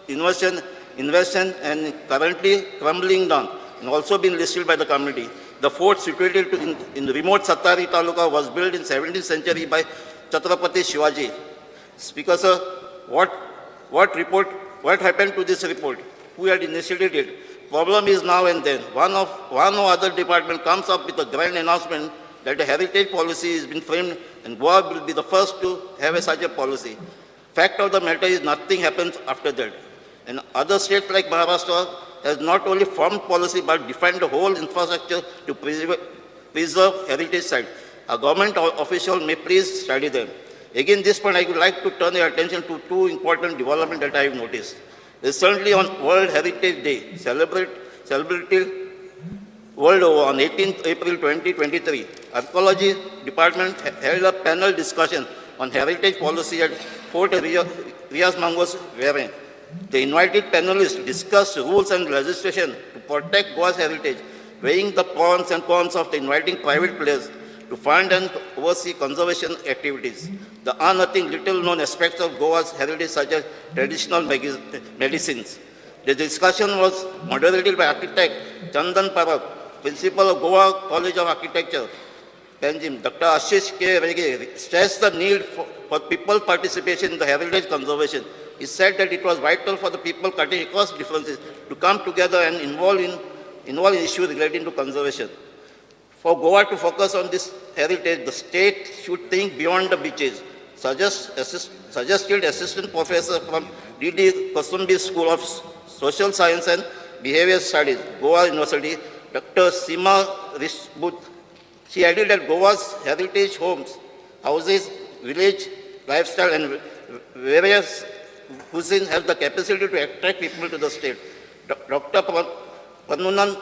invasion and currently crumbling down, and also been listed by the committee. The fort, situated in the remote Satari Taluka, was built in 17th century by Chhatrapati Shivaji. Speaker, sir, what happened to this report? who had initiated it. Problem is now and then. One or other department comes up with a grand announcement that a heritage policy has been framed and Goa will be the first to have such a policy. Fact of the matter is nothing happens after that. And other states like Maharashtra has not only formed policy but defined the whole infrastructure to preserve heritage sites. A government official may please study them. Again, this point I would like to turn your attention to two important developments that I have noticed. Recently on World Heritage Day, celebrated world over on 18th April 2023, Archaeology Department held a panel discussion on heritage policy at Fort Rias Mangos, Vere. The invited panelists discussed rules and legislation to protect Goa's heritage, weighing the pros and cons of inviting private players to fund and oversee conservation activities. The unearthing little-known aspects of Goa's heritage, such as traditional medicines. The discussion was moderated by architect Chandan Parab, principal of Goa College of Architecture, Panjim. Dr. Ashish K. Rege stressed the need for people participation in the heritage conservation. He said that it was vital for the people cutting across differences to come together and involve in issues relating to conservation. For Goa to focus on this heritage, the state should think beyond the beaches. Suggested assistant professor from D.D. Kasumbi School of Social Science and Behavior Studies, Goa University, Dr. Seema Rishbut. She added that Goa's heritage homes, houses, village, lifestyle and various cuisine have the capacity to attract people to the state. Dr. Parmunan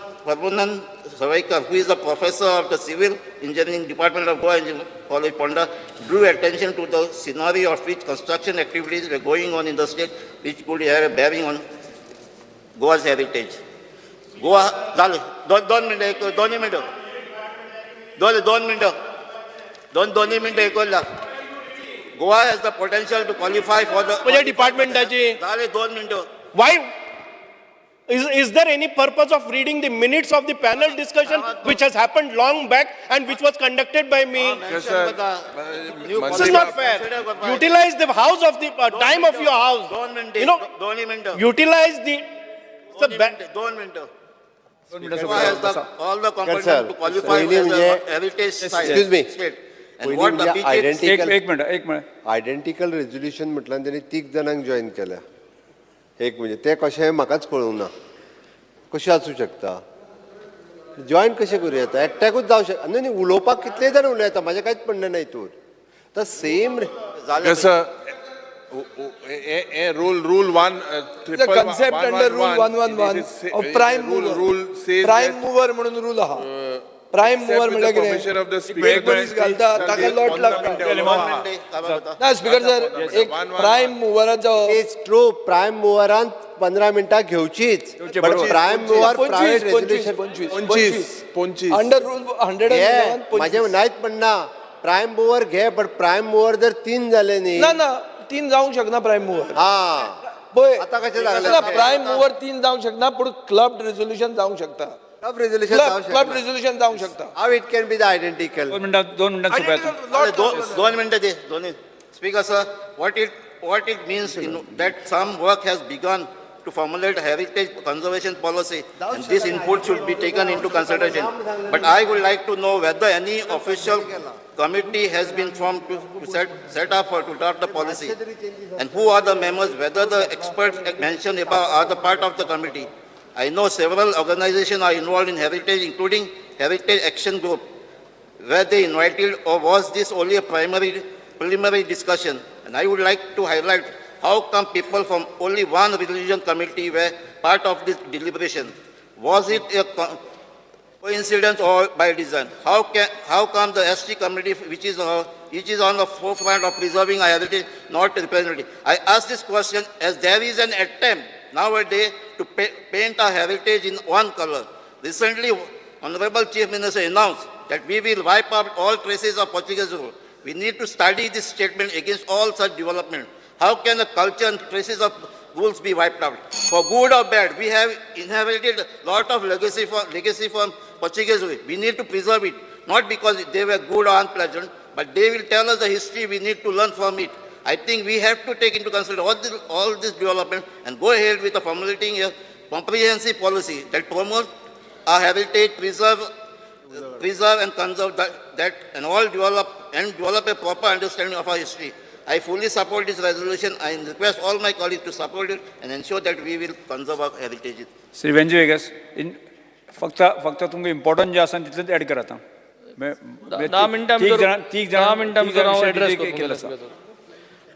Savaikar, who is a professor of the Civil Engineering Department of Goa Engineering College, Ponda, drew attention to the scenario of which construction activities were going on in the state, which could have a bearing on Goa's heritage. Goa, दोन मिनिटं Goa has the potential to qualify for the department. Why? Is there any purpose of reading the minutes of the panel discussion which has happened long back and which was conducted by me? Yes, This is not fair. Utilize the house of the time of your house. Utilize the. Goa has all the competence to qualify as a heritage site. Excuse me. State. And what the beaches... एक minute identical resolution म्हटल्यार त्यांनी 3 जणांक join केल्या. एक म्हणजे ते कशें म्हाकाच कळूंक ना. कशें आसूं शकता? जॉईन कशें करूं येता? एकट्याकूच जावं शकता. न्ही उलोवपाक कितले जाण उलयता म्हाजें कांयच म्हणणें ना हितून. तर same Rule 1, The concept under Rule 111 of prime mover. Rule says Prime mover म्हणून rule आहा. Prime mover म्हणजे permission of the कितें? speaker. एक मनीस घालता ताका लॉट लागता. ना स्पीकर सर एक प्राइम मोवराचो इट्स ट्रू. प्रायम मोवरान 15 मिनटां घेवचीच. But prime mover private resolution 25 under rule 111 माझे नाहीत म्हणना. प्रायम मोवर घे बट प्रायम मोवर जर 3 झाले न्ही ना 3 जावंक शकना प्राइम मोवर. हा पळय आता कशें लागलें? प्राइम मोवर 3 जावंक शकना पूण क्लब रेजोल्युशन जावंक शकता. क्लब रेजोल्युशन जावंक शकता. How it can be the identical. दोन मिनिटांत सोंपयता. दोन मिनिटं. Speaker sir, what it means that some work has begun to formulate a heritage conservation policy, and this input should be taken into consideration. But I would like to know whether any official committee has been formed to set up or to draft the policy, and who are the members, whether the experts mentioned above are the part of the committee. I know several organizations are involved in heritage, including Heritage Action Group. Were they invited, or was this only a preliminary discussion? And I would like to highlight how come people from only one religion committee were part of this deliberation. Was it a coincidence or by design? How come the ST committee, which is on the forefront of preserving our heritage, not represented? I ask this question as there is an attempt nowadays to paint our heritage in one color. Recently, Honorable Chief Minister announced that we will wipe out all traces of Portuguese rule. We need to study this statement against all such development. How can the culture and traces of rules be wiped out? For good or bad, we have inherited a lot of legacy from Portuguese rule. We need to preserve it, not because they were good or unpleasant, but they will tell us the history. We need to learn from it. I think we have to take into consideration all this development and go ahead with the formulating a comprehensive policy that promote our heritage, preserve and conserve that and all develop a proper understanding of our history. I fully support this resolution. I request all my colleagues to support it and ensure that we will conserve our heritage. Shri Venzy Viegas फक्त तुमकां important जे आसा तितलेंच add करात. 10 मिनटां भितर address केला आसा.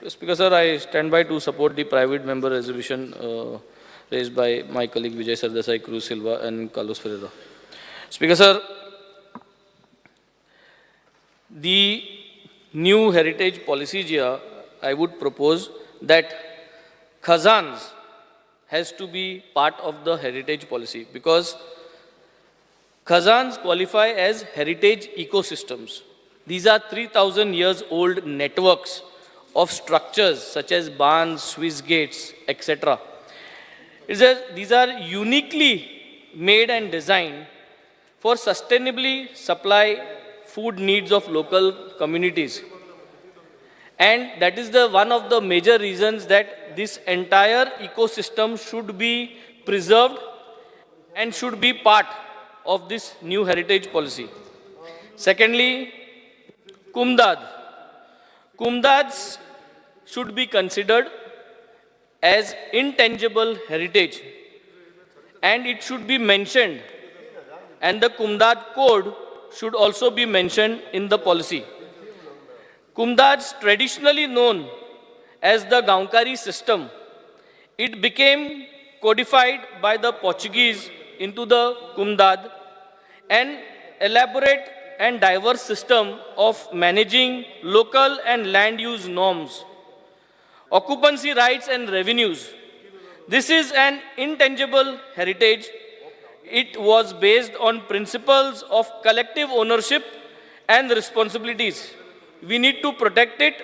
Speaker sir, I stand by to support the private member resolution raised by my colleague Vijay Sardesai, Cruz Silva and Carlos Ferreira. Speaker sir, the new heritage policy here, I would propose that khazans has to be part of the heritage policy because khazans qualify as heritage ecosystems. These are 3,000 years old networks of structures such as barns, Swiss gates, etc. These are uniquely made and designed for sustainably supply food needs of local communities. And that is one of the major reasons that this entire ecosystem should be preserved and should be part of this new heritage policy. Secondly, Kumdad. Kumdads should be considered as intangible heritage and it should be mentioned, and the Kumdad code should also be mentioned in the policy. Kumdads, traditionally known as the Gaunkari system, it became codified by the Portuguese into the Kumdad, an elaborate and diverse system of managing local and land use norms, occupancy rights and revenues. This is an intangible heritage. It was based on principles of collective ownership and responsibilities. We need to protect it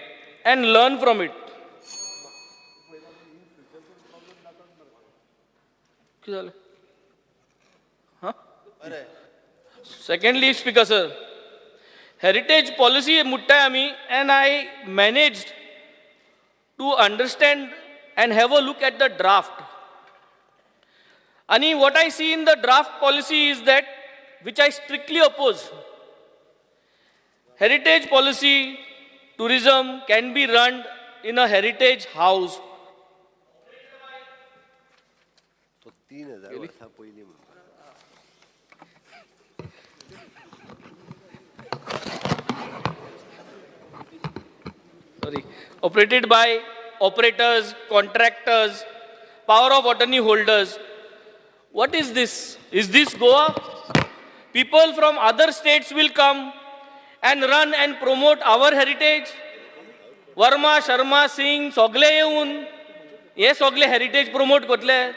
and learn from it. Secondly, Speaker sir, heritage policy mutta ami, and I managed to understand and have a look at the draft. And what I see in the draft policy is that, which I strictly oppose. Heritage policy, tourism can be run in a heritage house. Operated by operators, contractors, power of attorney holders. What is this? Is this Goa? People from other states will come and run and promote our heritage. Verma, Sharma, Singh, Sogle yeun, ye Sogle heritage promote kotle.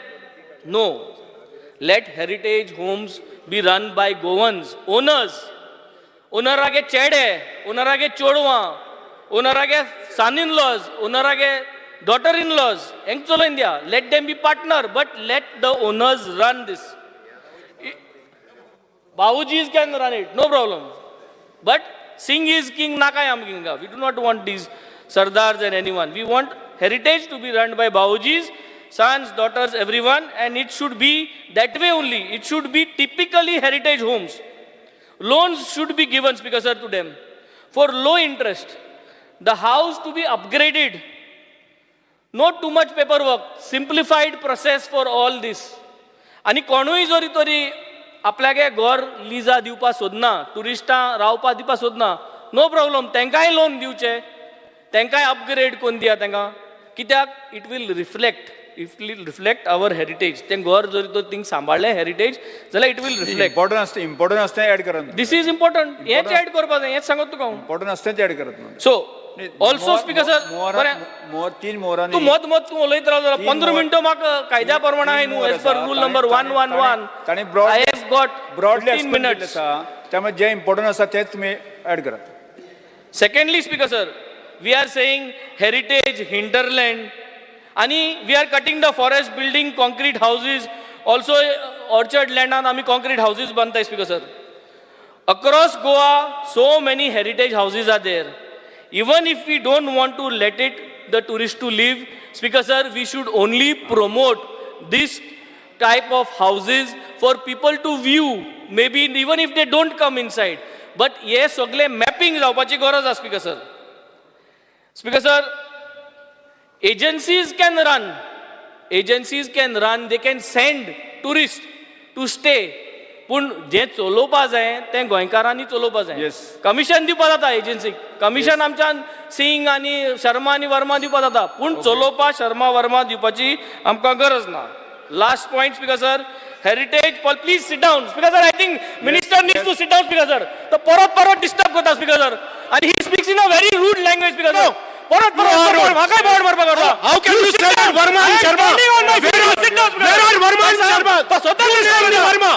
No. Let heritage homes be run by Goans, owners. Onarage chede, onarage chodwa, onarage son-in-laws, onarage daughter-in-laws. Engcholo India. Let them be partner, but let the owners run this. Bahujis can run it, no problem. But Singh is king, Nakayam king. We do not want these Sardars and anyone. We want heritage to be run by Bahujis, sons, daughters, everyone, and it should be that way only. It should be typically heritage homes. Loans should be given, Speaker sir, to them for low interest. The house to be upgraded. Not too much paperwork. Simplified process for all this. आणि कोणूय जरी तरी आपल्यागे घर लिजा दिवपा सोदना, टुरिस्टां रावपा दिवपा सोदना, no problem. तांकांय लोन दिवचे, तांकांय अपग्रेड कोन्न दिया तांकां. कित्याक it will reflect our heritage. तें घर जरी तर थिंग सांबाळलें हेरिटेज जाल्यार इट वील रिफ्लेक्ट. इम्पॉर्टंट आसता ऍड करात. This is important. हेच ऍड करपा जाय, हेच सांगत तुका. इम्पॉर्टंट आसता ऍड करात. सो ऑल्सो स्पीकर सर, तीन मोरांनी तू मत तू उलयत राव जरा. 15 मिनटं म्हाका कायद्या प्रमाणे हांवें न्हू एज पर रूल नंबर 111 ताणी I have got broadly 15 minutes. त्यामुळे जे इम्पॉर्टंट आसा तेच तुम्ही add Karat. Secondly, Speaker sir, we are saying heritage hinterland, आणि we are cutting the forest, building concrete houses. Also, orchard land and आमी concrete houses बांधताय, Speaker sir. Across Goa, so many heritage houses are there. Even if we don't want to let the tourists to live, Speaker sir, we should only promote this type of houses for people to view, maybe even if they don't come inside. But हे सगळे mapping जावपाची गरज आसा, Speaker sir. Speaker sir, agencies can run, they can send tourists to stay. पूण जे चलोवपा जाय तें गोंयकारांनी चलोवपा जाय. Yes. Commission दिवपा जाता एजन्सीक, कमिशन आमच्यान सिंग आनी शर्मा आनी वर्मा दिवपा जाता, पूण चलोवपा शर्मा वर्मा दिवपाची आमकां गरज ना. Last point, speaker sir, heritage please sit down. Speaker sir, I think minister needs to sit down. Speaker sir, तो परत डिस्टर्ब करता स्पीकर सर, आणि he speaks in a very rude language. Speaker sir, परत म्हाकाय board मारपाक करता. How can you sit down Verma and Sharma? Where are Verma and Sharma? The Swata name the Verma.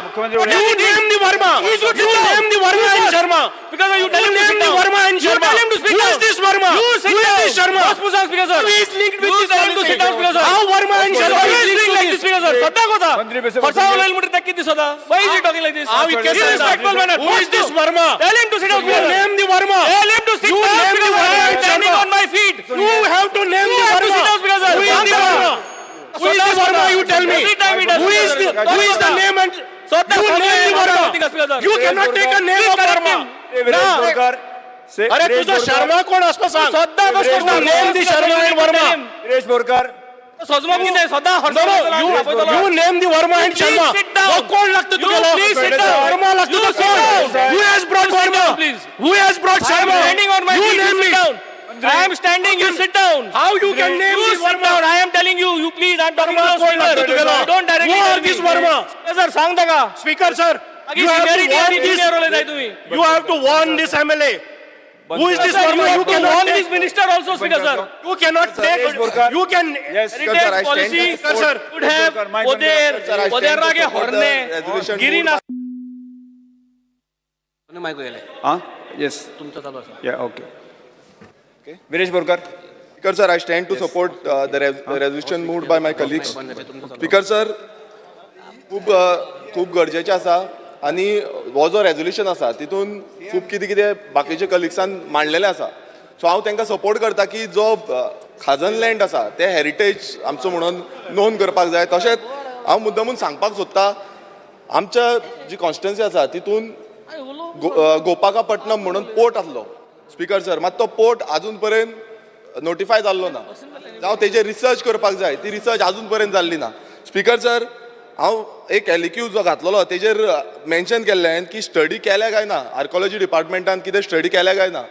You name the Verma. You name the Verma and Sharma. Because you tell him to sit down. Verma and Sharma. You tell him to speak. Who is this Verma? Who is this Sharma? Speaker sir. Who is linked with this? Tell him to sit down, Speaker sir. How Verma and Sharma is linked like this, Speaker sir? Swata kota. Farsa olayil mutte takki this Swata. Why is he talking like this? How he can respectful manner. Who is this Verma? Tell him to sit down. You name the Verma. Tell him to sit down. You name the Verma. I am standing on my feet. You have to name the Verma. Sit down, Speaker sir. Who is the Verma? Who is the Verma? You tell me. Who is the name and you name the Verma. You cannot take a name of Verma. अरे तुझा शर्मा कोण असतो सांग. सध्या कसं name the Sharma and Verma. Suresh Borkar. सजमा किती सदा You name the Verma and Sharma. कोण लागतं तुला? वर्मा लागतं तो कोण? Who has brought Verma? Who has brought Sharma? Standing on my feet. You name me. I am standing, you sit down. How you can name this Verma? I am telling you, you please, I am talking to the speaker. Don't directly Who are tell me. this Verma? Sir, सांग दा का? Speaker sir, you have to warn this MLA. Who is this Verma? You can cannot warn take this minister also, Speaker sir. You cannot take. You can. Heritage policy should have Odera के हॉर्ने गिरी ना. Yes. Yeah, okay. Viresh Borkar. Speaker sir, I stand to support the resolution moved by my colleagues. Speaker sir, खूप गरजेचें आसा आनी हो जो resolution आसा तितून खूब कितें बाकीचे कलिग्सान मांडलेलें आसा. सो हांव तांकां सपोर्ट करता की जो खाजन लँड आसा ते हेरिटेज आमचो म्हणून नोंद करपाक जाय. तशेंच हांव मुद्दमून सांगपाक सोदतां आमच्या जी कॉन्स्टिट्युएन्सी आसा तितून गोपाकापट्टणम म्हणून पोर्ट आसलो. स्पीकर सर, मात तो पोर्ट आजून पर्यंत नोटिफाय जाल्लो ना. जावं तेजेर रिसर्च करपाक जाय, ती रिसर्च आजून पर्यंत जाल्ली ना. स्पीकर सर, हांव एक एलिक्यू जो घातलेलो तेजेर मेन्शन केल्लें की स्टडी केल्या काय ना, आर्कोलॉजी डिपार्टमेंटान कितें स्टडी केल्या काय ना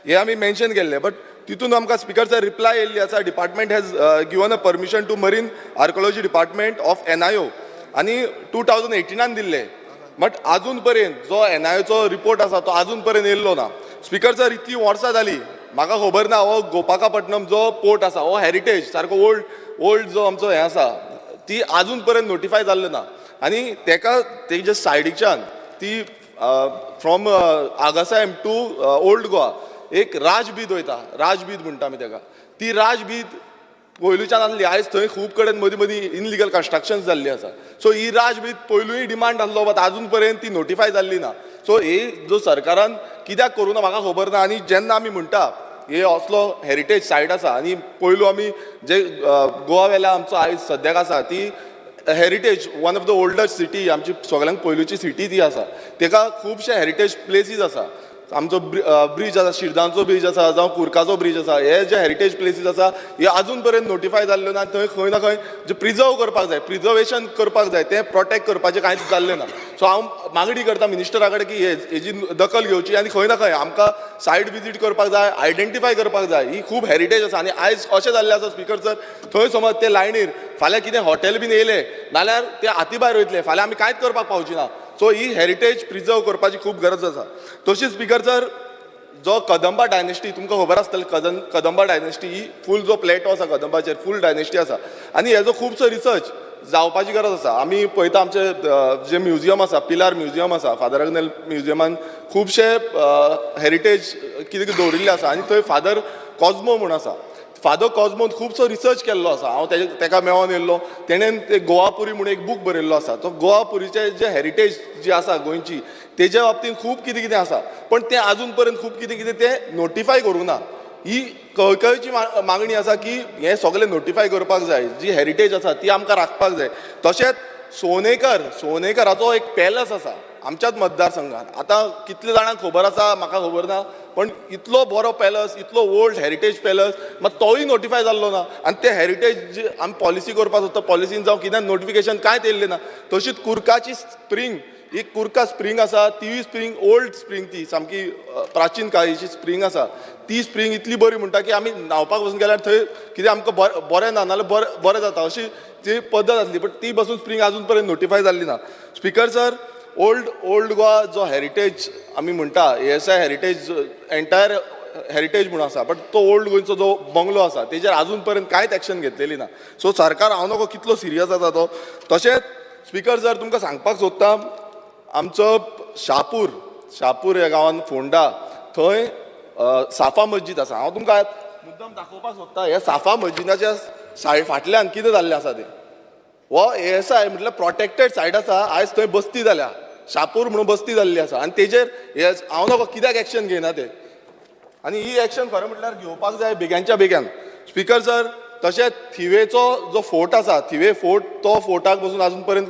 हें आमी मेन्शन केल्लें. बट तितून आमकां स्पीकर सर रिप्लाय येयल्ली आसा, department has given a permission to marine archaeology department of NIO आनी 2018 दिल्लें. बट आजून पर्यंत जो NIOचो रिपोर्ट आसा तो आजून पर्यंत येयल्लो ना. स्पीकर सर, इतली वर्सां जाली, म्हाका खबर ना हो गोपाकापट्टणम जो पोर्ट आसा हो हेरिटेज सारको ओल्ड जो आमचो हें आसा ती आजून पर्यंत नोटिफाय जाल्लो ना. आनी तेका तेजे सायडीच्यान ती फ्रॉम आगासायम टू ओल्ड गोवा एक राजबीद वयता, राजबीद म्हणटा आमी तेका. ती राजबीद पयलूच्यान आसली, आयज थंय खूब कडेन मदीं मदीं इनलिगल कन्स्ट्रक्शन्स जाल्ली आसा. सो ही राजबीद पयलूय डिमांड आसलो, बट आजून पर्यंत ती नोटिफाय जाल्ली ना. सो हे जो सरकारान कित्याक करूं ना म्हाका खबर ना. आनी जेन्ना आमी म्हणटा हे असलो हेरिटेज सायट आसा आनी पयलू आमी जे गोवा वेल्या आमचो आयज सद्याक आसा ती heritage one of the oldest city, आमची सगळ्यांक पयलूची सिटी ती आसा. तेका खुबशे हेरिटेज प्लेसीस आसा. आमचो ब्रीज आसा, शिरदांचो ब्रीज आसा, जावं कुर्काचो ब्रीज आसा, हे जे हेरिटेज प्लेसीस आसा हे आजून पर्यंत नोटिफाय जाल्ले ना. थंय खंय ना खंय जे प्रिजर्व करपाक जाय, प्रिजर्वेशन करपाक जाय, तें प्रोटेक्ट करपाचें कांयच जाल्लें ना. सो हांव मागणी करता मिनिस्टरा कडेन की हेजी दखल घेवची आनी खंय ना खंय आमकां सायट विजीट करपाक जाय, आयडेंटिफाय करपाक जाय. ही खूब हेरिटेज आसा. आनी आयज अशें जाल्लें आसा स्पीकर सर, थंय समज ते लायनीर फाल्यां कितें हॉटेल बीन येयलें जाल्यार ते हाती भायर वयतले, फाल्यां आमी कांयच करपाक पावची ना. सो ही हेरिटेज प्रिजर्व करपाची खूब गरज आसा. तशीच स्पीकर सर, जो कदंबा डायनेस्टी तुमकां खबर आसतलें, कदंबा डायनेस्टी ही फूल जो प्लेटो आसा कदंबाचेर फूल डायनेस्टी आसा आनी हेजो खुबसो रिसर्च जावपाची गरज आसा. आमी पळयता आमचे जे म्युजियम आसा, पिलार म्युजियम आसा, फादर अग्नेल म्युजियमान खुबशे हेरिटेज कितें कितें दवरिल्ले आसा. आनी थंय फादर कॉस्मो म्हूण आसा. फादर कॉस्मोन खुबसो रिसर्च केल्लो आसा. हांव तेका मेळोन येयल्लो. तेणेन ते गोवापुरी म्हणून एक बूक बरयल्लो आसा. तो गोवापुरीचे जे हेरिटेज जी आसा गोंयची तेज्या बाबतींत खूब कितें कितें आसा, पण तें आजून पर्यंत खूब कितें कितें तें नोटिफाय करूं ना. ही कळकळीची मागणी आसा की हें सगळें नोटिफाय करपाक जाय. जी हेरिटेज आसा ती आमकां राखपाक जाय. तशेंच सोनेकराचो एक पॅलस आसा आमच्याच मतदारसंघात. आतां कितले जाणांक खबर आसा म्हाका खबर ना, पण इतलो बरो पॅलस, इतलो ओल्ड हेरिटेज पॅलस, मात तोय नोटिफाय जाल्लो ना. आनी ते हेरिटेज आमी पॉलिसी करपाक सोदता, पॉलिसीन जावं कितें नोटिफिकेशन कांयच येयल्लें ना. तशीच कुर्काची स्प्रींग, एक कुर्का स्प्रींग आसा, ती स्प्रींग ओल्ड स्प्रींग, ती सामकी प्राचीन काळीची स्प्रींग आसा. ती स्प्रींग इतली बरी म्हणटा की आमी न्हांवपाक वचून गेल्यार थंय कितें आमकां बरें ना नाल्यार बरें जाता अशी ती पद्दत आसली. बट ती बसून स्प्रींग आजून पर्यंत नोटिफाय जाल्ली ना. स्पिकर सर, ओल्ड गोवा जो हेरिटेज आमी म्हणटा, ASI हेरिटेज एंटायर हेरिटेज म्हणून आसा, बट तो ओल्ड गोंयचो जो बंगलो आसा तेजेर आजून पर्यंत कांयच एक्शन घेतलेली ना. सो सरकार हांव नकळो कितलो सिरियस आसा तो. तशेंच स्पिकर सर तुमकां सांगपाक सोदता, आमचो शापूर ह्या गांवांत फोंडा, थंय साफा मस्जीद आसा. हांव तुमकां मुद्दम दाखोवपाक सोदता, ह्या साफा मस्जिदाच्या फाटल्यान कितें जाल्लें आसा तें. हो ASI म्हटल्यार प्रोटेक्टेड सायट आसा. आयज थंय बस्ती जाल्या, शापूर म्हणून बस्ती जाल्ली आसा. आनी तेजेर हांव नकळो कित्याक एक्शन घेयना ते. आनी ही एक्शन खरें म्हटल्यार घेवपाक जाय बेग्यानच्या बेग्यान. स्पिकर सर, तशेंच थिवेचो जो फोर्ट आसा, थिवे फोर्ट, तो फोर्टाक पसून आजून पर्यंत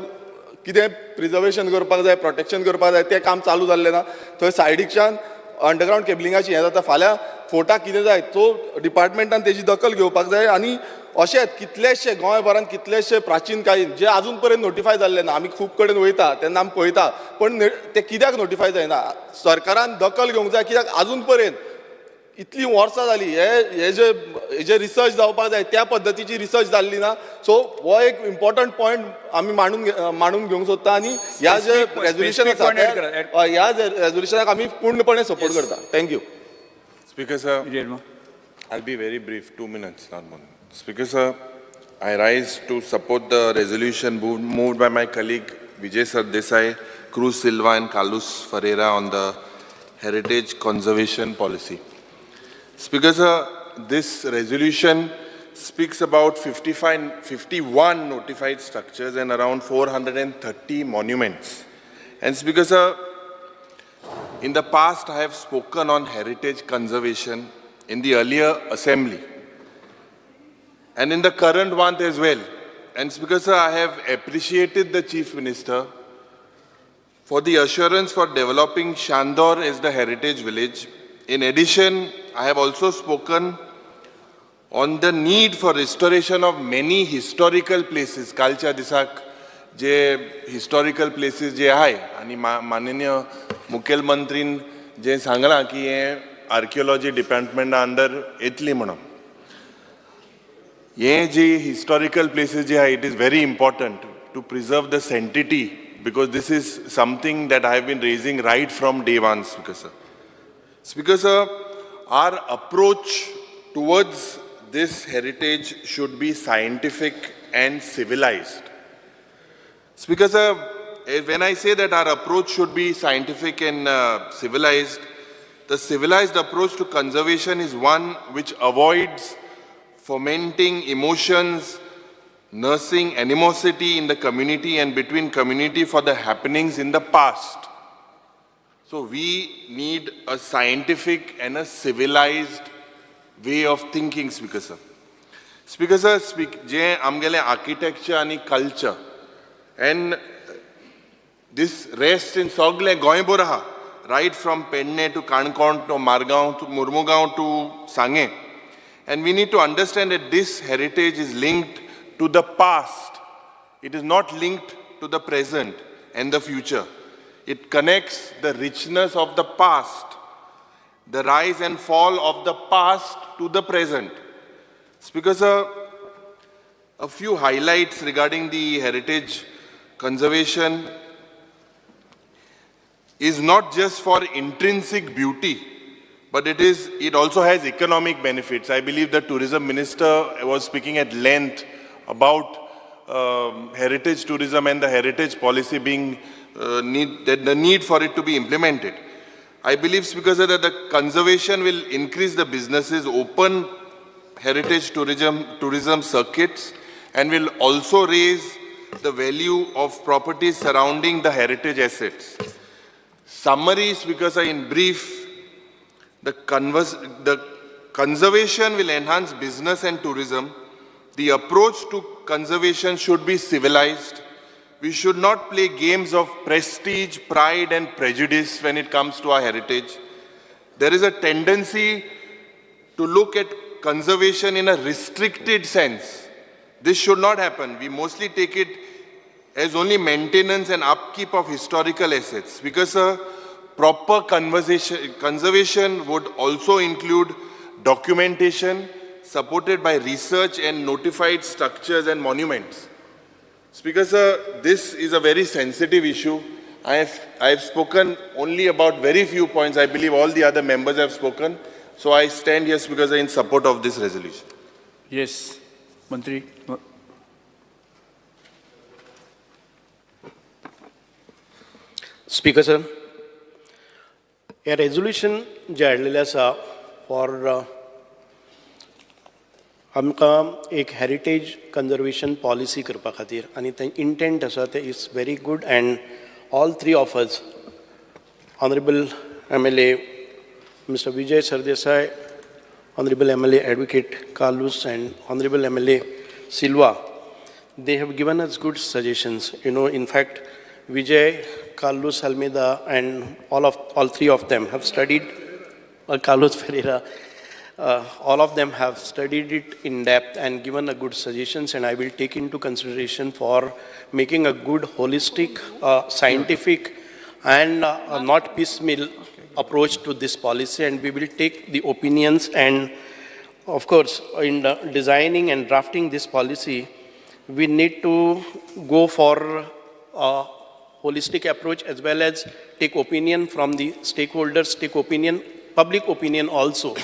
कितें प्रिजर्वेशन करपाक जाय, प्रोटेक्शन करपाक जाय, तें काम चालू जाल्लें ना. थंय सायडीच्यान अंडरग्रावंड केबलिंगाची हें जाता. फाल्यां फोर्टाक कितें जाय तो डिपार्टमेंटान तेजी दखल घेवपाक जाय. आनी अशेंच कितलेशे गोंयभरांत कितलेशे प्राचीन काळीन जे आजून पर्यंत नोटिफाय जाल्ले ना. आमी खूब कडेन वयता तेन्ना आमी पळयता, पण ते कित्याक नोटिफाय जायना. सरकारान दखल घेवंक जाय, कित्याक आजून पर्यंत इतली वर्सां जाली हे जे रिसर्च जावपाक जाय त्या पद्दतीची रिसर्च जाल्ली ना. सो हो एक इम्पॉर्टंट पॉयंट आमी मांडून घेवंक सोदता. आनी ह्या जे रेजोल्युशन आसा ह्या रेजोल्युशनाक आमी पूर्णपणे सपोर्ट करता. Thank you. Speaker sir, I'll be very brief, 2 minutes, not more. Speaker sir, I rise to support the resolution moved by my colleague Vijay Sardesai, Cruz Silva and Carlos Ferreira on the heritage conservation policy. Speaker sir, this resolution speaks about 51 notified structures and around 430 monuments. And Speaker sir, in the past, I have spoken on heritage conservation in the earlier assembly and in the current one as well. And Speaker sir, I have appreciated the Chief Minister for the assurance for developing Shandor as the heritage village. In addition, I have also spoken on the need for restoration of many historical places. Kalcha disak J historical places जे आहे आणि माननीय मुखेलमंत्रीन जे सांगलां की हे archaeology डिपार्टमेंटा under येतली म्हणून. हे जी historical places जे आहे it is very important to preserve the sanctity because this is something that I have been raising right from day one. Speaker sir, our approach towards this heritage should be scientific and civilized. Speaker sir, when I say that our approach should be scientific and civilized, the civilized approach to conservation is one which avoids fomenting emotions, nursing animosity in the community and between community for the happenings in the past. So we need a scientific and a civilized way of thinking, Speaker sir. Speaker sir, je amgele architecture and culture, and this rests in Sogle Goiboraha, right from Penne to Kankon to Margaon to Murmugaon to Sange. And we need to understand that this heritage is linked to the past. It is not linked to the present and the future. It connects the richness of the past, the rise and fall of the past to the present. Speaker sir, a few highlights regarding the heritage conservation is not just for intrinsic beauty, but it also has economic benefits. I believe the tourism minister was speaking at length about heritage tourism and the heritage policy being the need for it to be implemented. I believe, Speaker sir, that the conservation will increase the businesses, open heritage tourism circuits, and will also raise the value of properties surrounding the heritage assets. Summary, Speaker sir, in brief, the conservation will enhance business and tourism. The approach to conservation should be civilized. We should not play games of prestige, pride, and prejudice when it comes to our heritage. There is a tendency to look at conservation in a restricted sense. This should not happen. We mostly take it as only maintenance and upkeep of historical assets, because a proper conservation would also include documentation supported by research and notified structures and monuments. Speaker sir, this is a very sensitive issue. I have spoken only about very few points. I believe all the other members have spoken. So I stand here, Speaker sir, in support of this resolution. Yes, Mantri. Speaker sir, a resolution जे हाडलेलें आसा for आमकां एक heritage conservation policy करपा खातीर, आनी तें intent आसा तें is very good, and all three of us, honourable MLA Mr. Vijay Sardesai, Honorable MLA Advocate Carlos, and Honorable MLA Silva, they have given us good suggestions. You know, in fact, Vijay, Carlos Almeida, and all three of them have studied, Carlos Ferreira, all of them have studied it in depth and given a good suggestions, and I will take into consideration for making a good, holistic, scientific, and not piecemeal approach to this policy. And we will take the opinions, and of course, in designing and drafting this policy, we need to go for a holistic approach, as well as take opinion from the stakeholders, take opinion, public opinion also.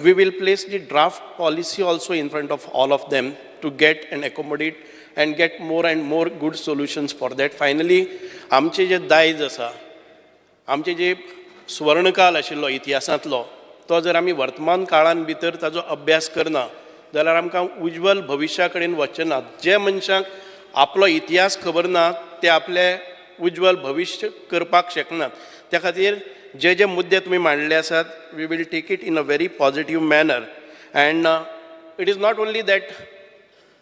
We will place the draft policy also in front of all of them to get and accommodate and get more and more good solutions for that. Finally, आमचे जे दायज आसा, आमचे जे स्वर्णकाल आशिल्लो इतिहासांतलो, तो जर आमी वर्तमान काळान भितर ताजो अभ्यास करना जाल्यार आमकां उज्वल भविश्या कडेन वचचें ना. जे मनशाक आपलो इतिहास खबर ना ते आपले उज्वल भविश्य करपाक शकनात. त्या खातीर जे जे मुद्दे तुमी मांडले आसात, we will take it in a very positive manner. And it is not only that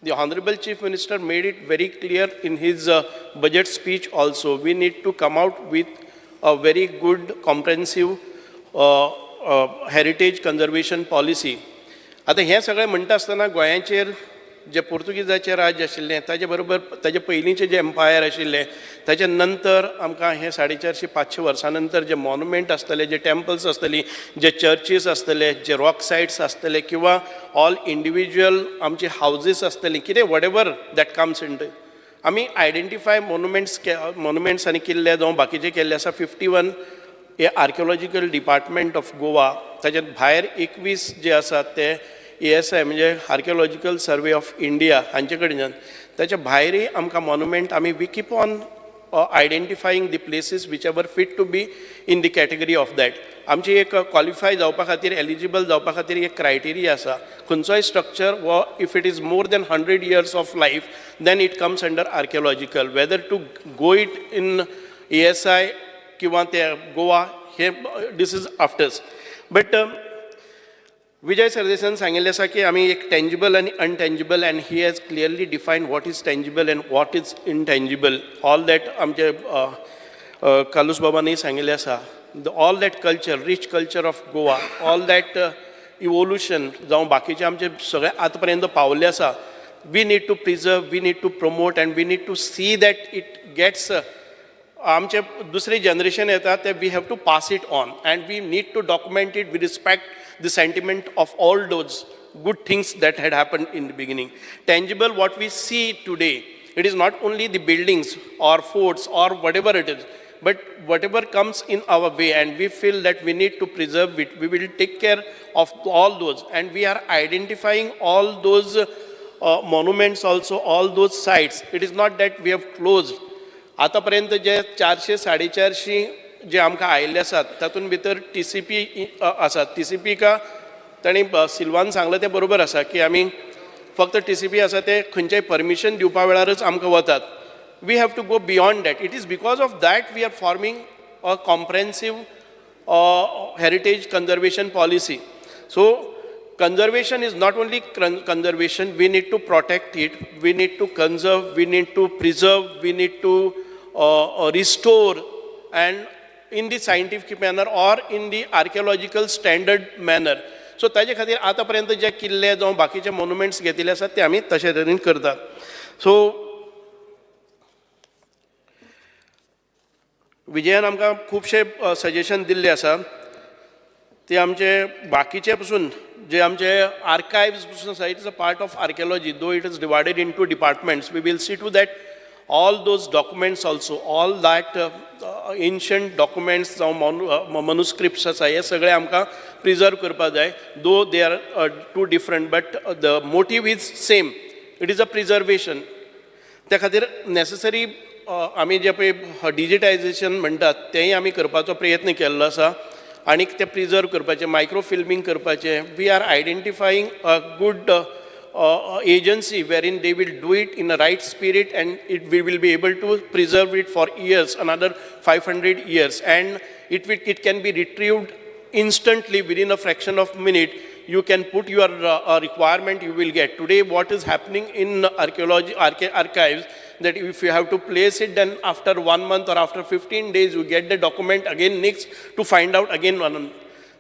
the Honorable Chief Minister made it very clear in his budget speech also. We need to come out with a very good, comprehensive heritage conservation policy. आता हे सगळें म्हणटा आसतना गोंयाचेर जे पोर्तुगीजाचें राज्य आशिल्लें, ताजे बरोबर ताजे पयलींचें जे एम्पायर आशिल्लें, ताचे नंतर आमकां हे 450-500 वर्सां नंतर जे मॉन्युमेंट आसतले, जे टेम्पल्स आसतलीं, जे चर्चीस आसतले, जे रॉक सायट्स आसतले, किंवा ऑल इंडिविज्युअल आमचे हावजीस आसतले, कितें what ever that comes in, आमी आयडेंटिफाय मॉन्युमेंट्स आनी किल्ले जावं बाकीचे केल्ले आसा. 51 हे आर्किओलॉजिकल डिपार्टमेंट ऑफ गोवा, ताचे भायर 21 जे आसात ते ASI म्हणजे आर्किओलॉजिकल सर्वे ऑफ इंडिया हांचे कडच्यान. ताच्या भायरय आमकां मॉन्युमेंट आमी we keep on identifying the places whichever fit to be in the category of that. आमची एक क्वॉलिफाय जावपा खातीर, एलिजिबल जावपा खातीर एक क्रायटेरिया आसा. खंयचोय स्ट्रक्चर वो if it is more than 100 years of life, then it comes under archaeological. Whether to go it in ASI किंवा ते गोवा, हे this is afters. But Vijay सरदेसान सांगिल्लें आसा की आमी एक टेंजिबल आनी intangible, and he has clearly defined what is tangible and what is intangible. All that आमचे कालूस बाबांनी सांगिल्लें आसा. All that culture, rich culture of Goa, all that evolution जावं बाकीचे आमचे सगळे आतां पर्यंत पावल्ले आसा, we need to preserve, we need to promote, and we need to see that it gets आमचे दुसरे जनरेशन येता ते we have to pass it on, and we need to document it, we respect the sentiment of all those good things that had happened in the beginning. Tangible, what we see today, it is not only the buildings or forts or whatever it is, but whatever comes in our way, and we feel that we need to preserve it. We will take care of all those, and we are identifying all those monuments also, all those sites. It is not that we have closed. आतापर्यंत जे 400-450 जे आमकां आयिल्ले आसात, तातूंत भितर TCP आसात. TCP का तांणी Salwan सांगलें तें बरोबर आसा की आमी फक्त TCP आसा ते खंयचेय परमिशन दिवपा वेळारच आमकां वतात. We have to go beyond that. It is because of that we are forming a comprehensive heritage conservation policy. So conservation is not only conservation, we need to protect it, we need to conserve, we need to preserve, we need to restore, and in the scientific manner or in the archaeological standard manner. So ताजे खातीर आतां पर्यंत जे किल्ले जावं बाकीचे monuments घेतिल्ले आसात ते आमी तशे तरेन करतात. सो विजयान आमकां खुबशे सजेशन दिल्ले आसा. ते आमचे बाकीचे पसून जे आमचे आर्कायव्स पसून आसा, it is a part of archaeology, though it is divided into departments. We will see to that all those documents also, all that ancient documents जावं manuscripts आसा हे सगळे आमकां प्रिजर्व करपाक जाय. Though they are two different but the motive is same, it is a preservation. त्या खातीर necessary आमी जे पळय डिजिटायजेशन म्हणटात तेंय आमी करपाचो प्रयत्न केल्लो आसा आनी ते प्रिजर्व करपाचें, मायक्रो फिल्मींग करपाचें. We are identifying a good agency wherein they will do it in a right spirit, and we will be able to preserve it for years, another 500 years, and it can be retrieved instantly within a fraction of a minute. You can put your requirement, you will get. Today what is happening in archaeology archives, that if you have to place it, then after 1 month or after 15 days you get the document again next to find out again one.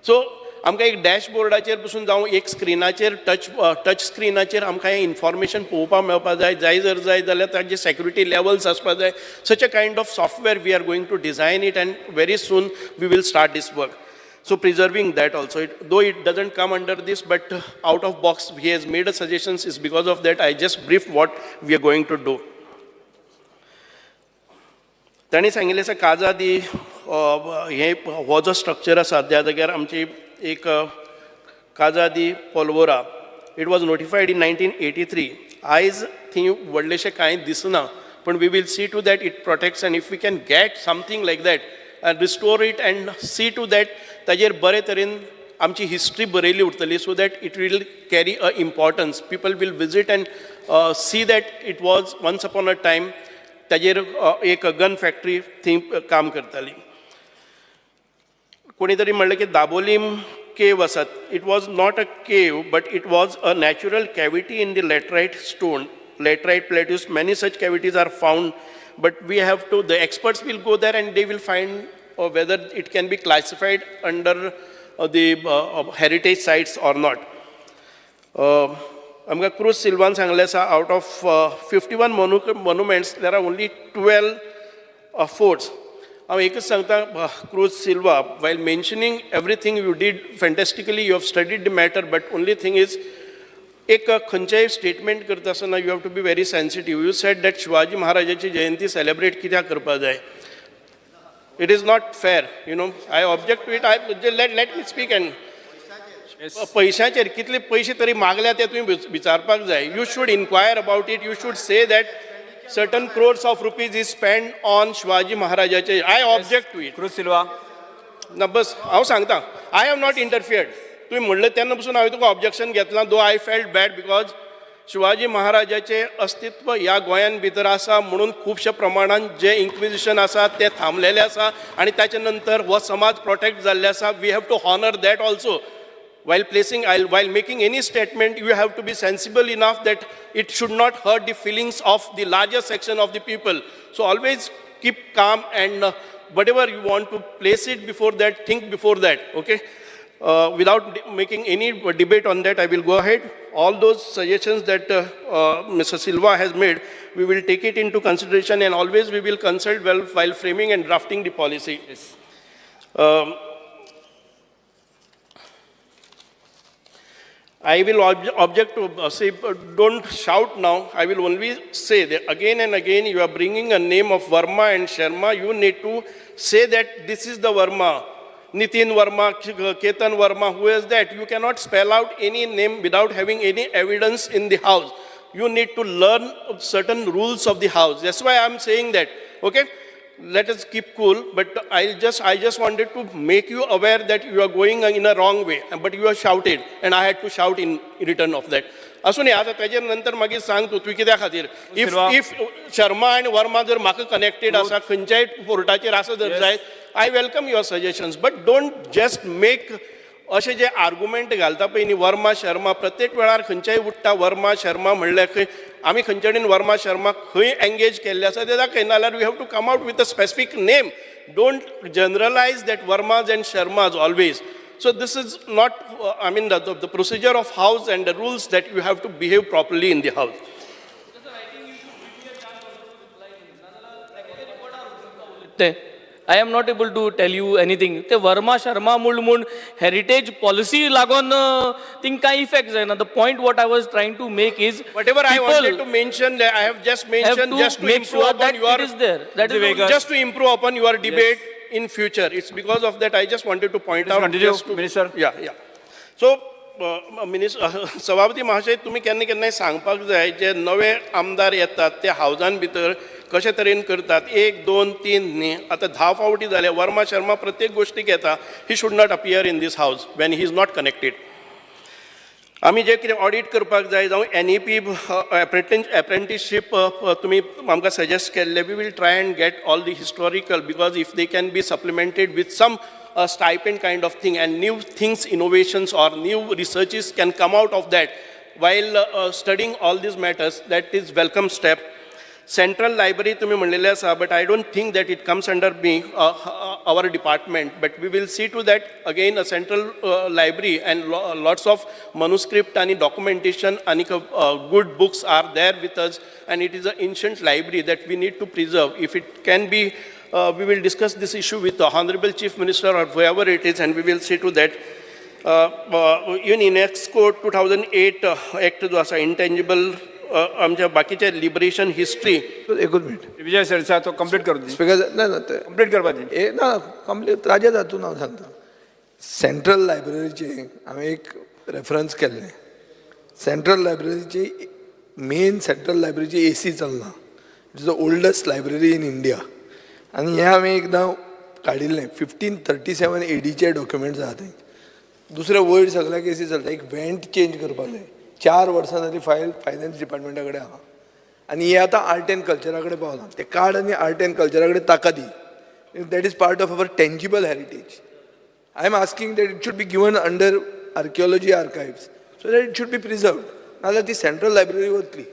So आमकां एक डॅशबोर्डाचेर पसून जावं एक स्क्रिनाचेर touch स्क्रिनाचेर आमकां हें information पळोवपाक मेळपाक जाय. जर जाय जाल्यार ताजे सेक्युरिटी लेवल्स आसपाक जाय. Such a kind of software we are going to design it, and very soon we will start this work. So preserving that also, though it doesn't come under this, but out of box he has made a suggestions, is because of that I just briefed what we are going to do. तांणी सांगिल्लें आसा काजादी हे हो जो structure आसा त्या जाग्यार आमची एक काजादी पोलवोरा, इट वॉज नोटिफायड इन 1983. आयज थंय व्हडलेशें कांय दिसना, पण we will see to that it protects, and if we can get something like that and restore it and see to that ताजेर बरे तरेन आमची हिस्ट्री बरयली उरतली, so that it will carry a importance. People will visit and see that it was once upon a time ताजेर एक gun factory थंय काम करताली. कोणी तरी म्हणलें की दाबोलीम केव आसात. It was not a cave, but it was a natural cavity in the laterite stone. Laterite plateaus, many such cavities are found, but we have to, the experts will go there and they will find whether it can be classified under the heritage sites or not. आमकां cruise Salwan सांगलें आसा, out of 51 monuments, there are only 12 forts. हांव एकच सांगता, cruise Silva, while mentioning everything you did fantastically, you have studied the matter, but only thing is, एक खंयचेय statement करता आसतना you have to be very sensitive. You said that Shivaji महाराजाची जयंती celebrate कित्याक करपा जाय. It is not fair, you know. I object to it. Let me speak. And पयशांचेर कितले पयशे तरी मागल्या ते तुवें विचारपाक जाय. You should enquire about it. You should say that certain crores of rupees is spend on Shivaji महाराजाचे. I object to it. Cruz Silva, ना बस हांव सांगता, आय हॅव नॉट इंटरफियर्ड. तुम्ही म्हणलें तेन्ना पसून हांवें तुका ऑब्जेक्शन घेतलां, though I felt bad, because Shivaji महाराजाचें अस्तित्व ह्या गोंयान भितर आसा म्हणून खुबशे प्रमाणान जे इन्क्विजिशन आसा ते थांबलेलें आसा, आनी ताचे नंतर हो समाज प्रोटेक्ट जाल्ले आसा. We have to honour that also. while making any statement, you have to be sensible enough that it should not hurt the feelings of the larger section of the people. So always keep calm, and whatever you want to place it before that, think before that, okay? Without making any debate on that, I will go ahead. All those suggestions that Mr. Silva has made, we will take it into consideration, and always we will consult well while framing and drafting the policy. Yes. I will object to say, don't shout now. I will only say that again and again you are bringing a name of Verma and Sharma. You need to say that this is the Verma. Nitin Verma, Ketan Verma, who is that? You cannot spell out any name without having any evidence in the house. You need to learn certain rules of the house. That's why I'm saying that, okay? Let us keep cool, but I just wanted to make you aware that you are going in a wrong way, but you have shouted, and I had to shout in return of that. असून आता त्याच्या नंतर मागीर सांग तू कित्या खातीर. If Sharma आणि वर्मा जर म्हाका कनेक्टेड आसा खंयच्याय फोर्टाचेर आसा जर जायत, I welcome your suggestions, but don't just make अशें जे आर्ग्युमेंट घालता पळय न्ही वर्मा शर्मा प्रत्येक वेळार खंयच्याय उठटा वर्मा शर्मा म्हणल्यार खंय आमी खंयचे कडेन वर्मा शर्मा खंय एंगेज केल्ले आसा ते दाखय नाल्यार we have to come out with a specific name don't generalise that Vermas and Sharmas always. So this is not, I mean, the procedure of house and the rules that you have to behave properly in the house. I am not able to tell you anything. ते वर्मा शर्मा म्हणून heritage policy लागून thing काय effect जायना. The point what I was trying to make is whatever I wanted to mention, I have just mentioned just to make sure that your, it is there. That is just to improve upon your debate in future. It's because of that I just wanted to point out. Continue, just to, Minister. Yeah. So, सभापती महाशय तुम्ही केन्ना केन्नाय सांगपाक जाय जे नवे आमदार येतात ते हावजान भितर कशे तरेन करतात 1, 2, 3 न्ही आतां 10 फावटी जाले वर्मा शर्मा प्रत्येक गोष्टीक येता he should not appear in this house when he is not connected. आमी जे कितें ऑडिट करपाक जाय जावं NEP एप्रेंटिसशीप तुमी आमकां सजेस्ट केल्ले we will try and get all the historical because if they can be supplemented with some a stipend kind of thing and new things, innovations or new researches can come out of that while studying all these matters. That is welcome step. Central library to me म्हणलेले आसा but I don't think that it comes under me our department, but we will see to that again a central library and lots of manuscript and documentation and good books are there with us and it is an ancient library that we need to preserve. If it can be we will discuss this issue with the Honorable Chief Minister or whoever it is and we will see to that. In UNESCO 2008 Act जो आसा intangible आमच्या बाकीचे liberation history. एकूच minute विजय sir तो complete करून दी. Speaker ना complete करपाची हे ना कंप्लीट ताजे हातून हांव सांगता. सेंट्रल लायब्ररीचे हांवें एक रेफरन्स केल्लें. सेंट्रल लायब्ररीची मेन सेंट्रल लायब्ररीची AC चलना. It is the oldest library in India आनी हें हांवें एकदां काडिल्लें 1537 ADचे डॉक्युमेंट्स आहा थंय. दुसरे वयर सगळ्या केसी चलता. एक व्हेंट चेंज करपाक जाय. 4 वर्सां जाली फायल फायनान्स डिपार्टमेंटा कडेन आहा आनी हें आतां आर्ट एंड कल्चरा कडेन पावलां. तें कार्ड आनी आर्ट एंड कल्चरा कडेन ताका दी. That is part of our tangible heritage. I am asking that it should be given under archaeology archives so that it should be preserved. नाजाल्यार ती सेंट्रल लायब्ररी वतली.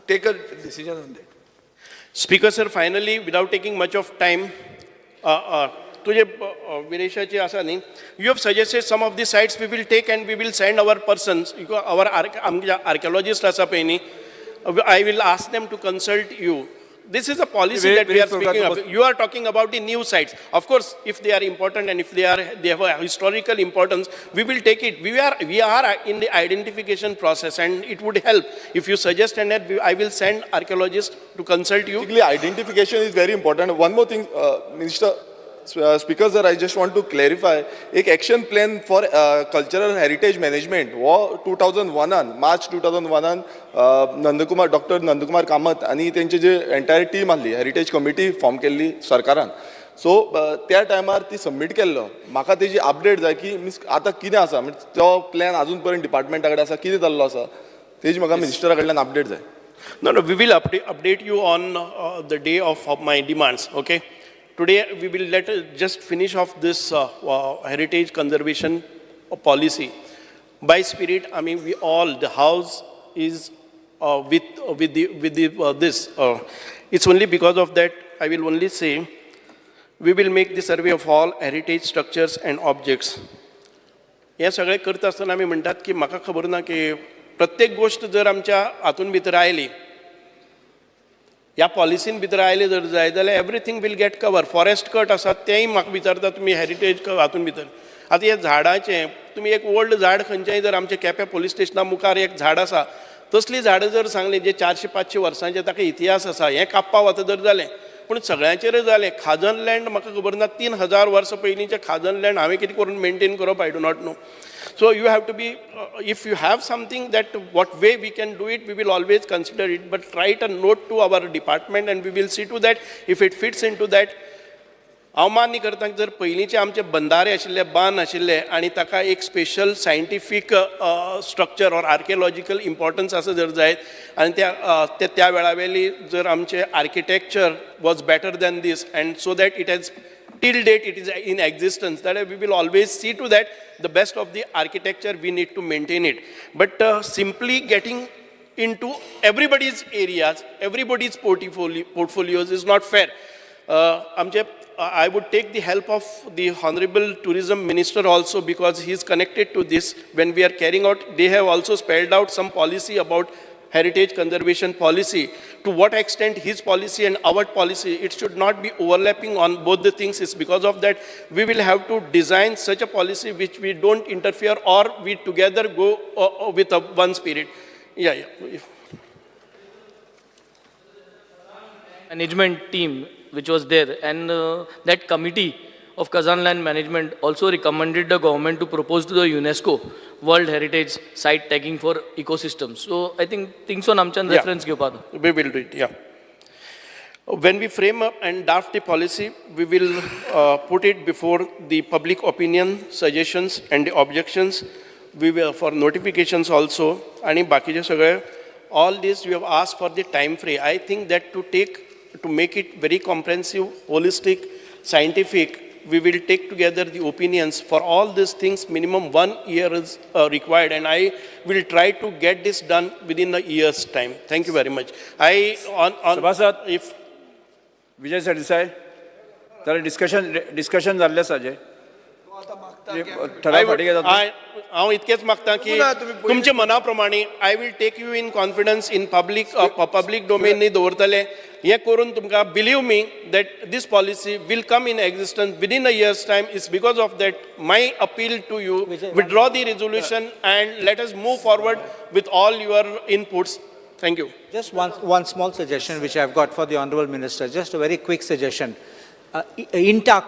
Take a decision on that. Speaker sir, finally, without taking much of time, तुझे विरेशाचे आसा न्ही, you have suggested some of the sites we will take and we will send our persons, our archaeologists आसा पळय न्ही, I will ask them to consult you. This is a policy that we are speaking of. You are talking about the new sites. Of course, if they are important and if they have a historical importance, we will take it. We are in the identification process, and it would help if you suggest and I will send archaeologists to consult you. Basically, identification is very important. One more thing, Minister. Speaker sir, I just want to clarify. एक action plan for cultural heritage management वो 2001 March 2001 Dr. Nandkumar Kamat आणि त्यांची जे entire team आसली heritage committee form केल्ली सरकारान. सो त्या टायमार ती सबमीट केल्लो. म्हाका तेजी अपडेट जाय की मीन्स आतां कितें आसा म्हणजे तो प्लॅन अजून पर्यंत डिपार्टमेंटा कडेन आसा कितें जाल्लो आसा तेजी म्हाका मिनिस्टरा कडल्यान अपडेट जाय. No, we will update you on the day of my demands. Okay. Today we will just finish off this heritage conservation policy. By spirit, I mean we all, the house is with this. It's only because of that I will only say we will make the survey of all heritage structures and objects. हे सगळे करता आसतना आमी म्हणटात की म्हाका खबर ना की प्रत्येक गोष्ट जर आमच्या हातून भितर आयली ह्या पॉलिसीन भितर आयले जर जाय जाल्यार everything will get cover. Forest cut आसात तेंय म्हाका विचारता तुमी हेरिटेज हातून भितर. आतां हे झाडाचें तुमी एक ओल्ड झाड खंयचेंय जर आमच्या केप्यां पुलीस स्टेशना मुखार एक झाड आसा तसली झाडां जर सांगली जे 400-500 वर्सांचे ताका इतिहास आसा हें कापपा वता जर जालें पूण सगळ्यांचेर जालें. खाजन लँड म्हाका खबर ना 3000 वर्सां पयलींचें खाजन लँड हांवें कितें करून मेंटेन करप I do not know. So you have to be, if you have something that what way we can do it, we will always consider it, but write a note to our department and we will see to that if it fits into that. हांव मान्य करता जर पयलींचे आमचे बंधारे आशिल्ले बांद आशिल्ले आनी ताका एक special scientific structure or archaeological importance आसा जर जायत आनी त्या वेळा वयली जर आमचे architecture was better than this and so that it has till date it is in existence, that we will always see to that the best of the architecture, we need to maintain it. But simply getting into everybody's areas, everybody's portfolios is not fair. I would take the help of the Honorable Tourism Minister also, because he is connected to this. When we are carrying out, they have also spelled out some policy about heritage conservation policy. To what extent his policy and our policy, it should not be overlapping on both the things. It's because of that we will have to design such a policy which we don't interfere, or we together go with one spirit. Yeah. Management team which was there, and that committee of Kazan land management also recommended the government to propose to the UNESCO World Heritage site tagging for ecosystems. So I think things on amchan reference घेवपाक. We will do it, yeah. When we frame up and draft the policy, we will put it before the public opinion, suggestions and the objections. We will for notifications also. आणि बाकीचे सगळे, all this we have asked for the time frame. I think that to make it very comprehensive, holistic, scientific, we will take together the opinions. For all these things, minimum 1 year is required, and I will try to get this done within a year's time. Thank you very much. सभासद, If विजय सरदेसाई, तर discussion जाल्लें आसा जे ठराव फाटी घेतात. हांव इतकेंच मागता की तुमच्या मना प्रमाणे I will take you in confidence in public domain दवरतले. हें करून तुमकां believe me that this policy will come in existence within a years time. It's because of that my appeal to you, withdraw the resolution and let us move forward with all your inputs. Thank you. Just one small suggestion which I've got for the Honorable Minister, just a very quick suggestion. INTAC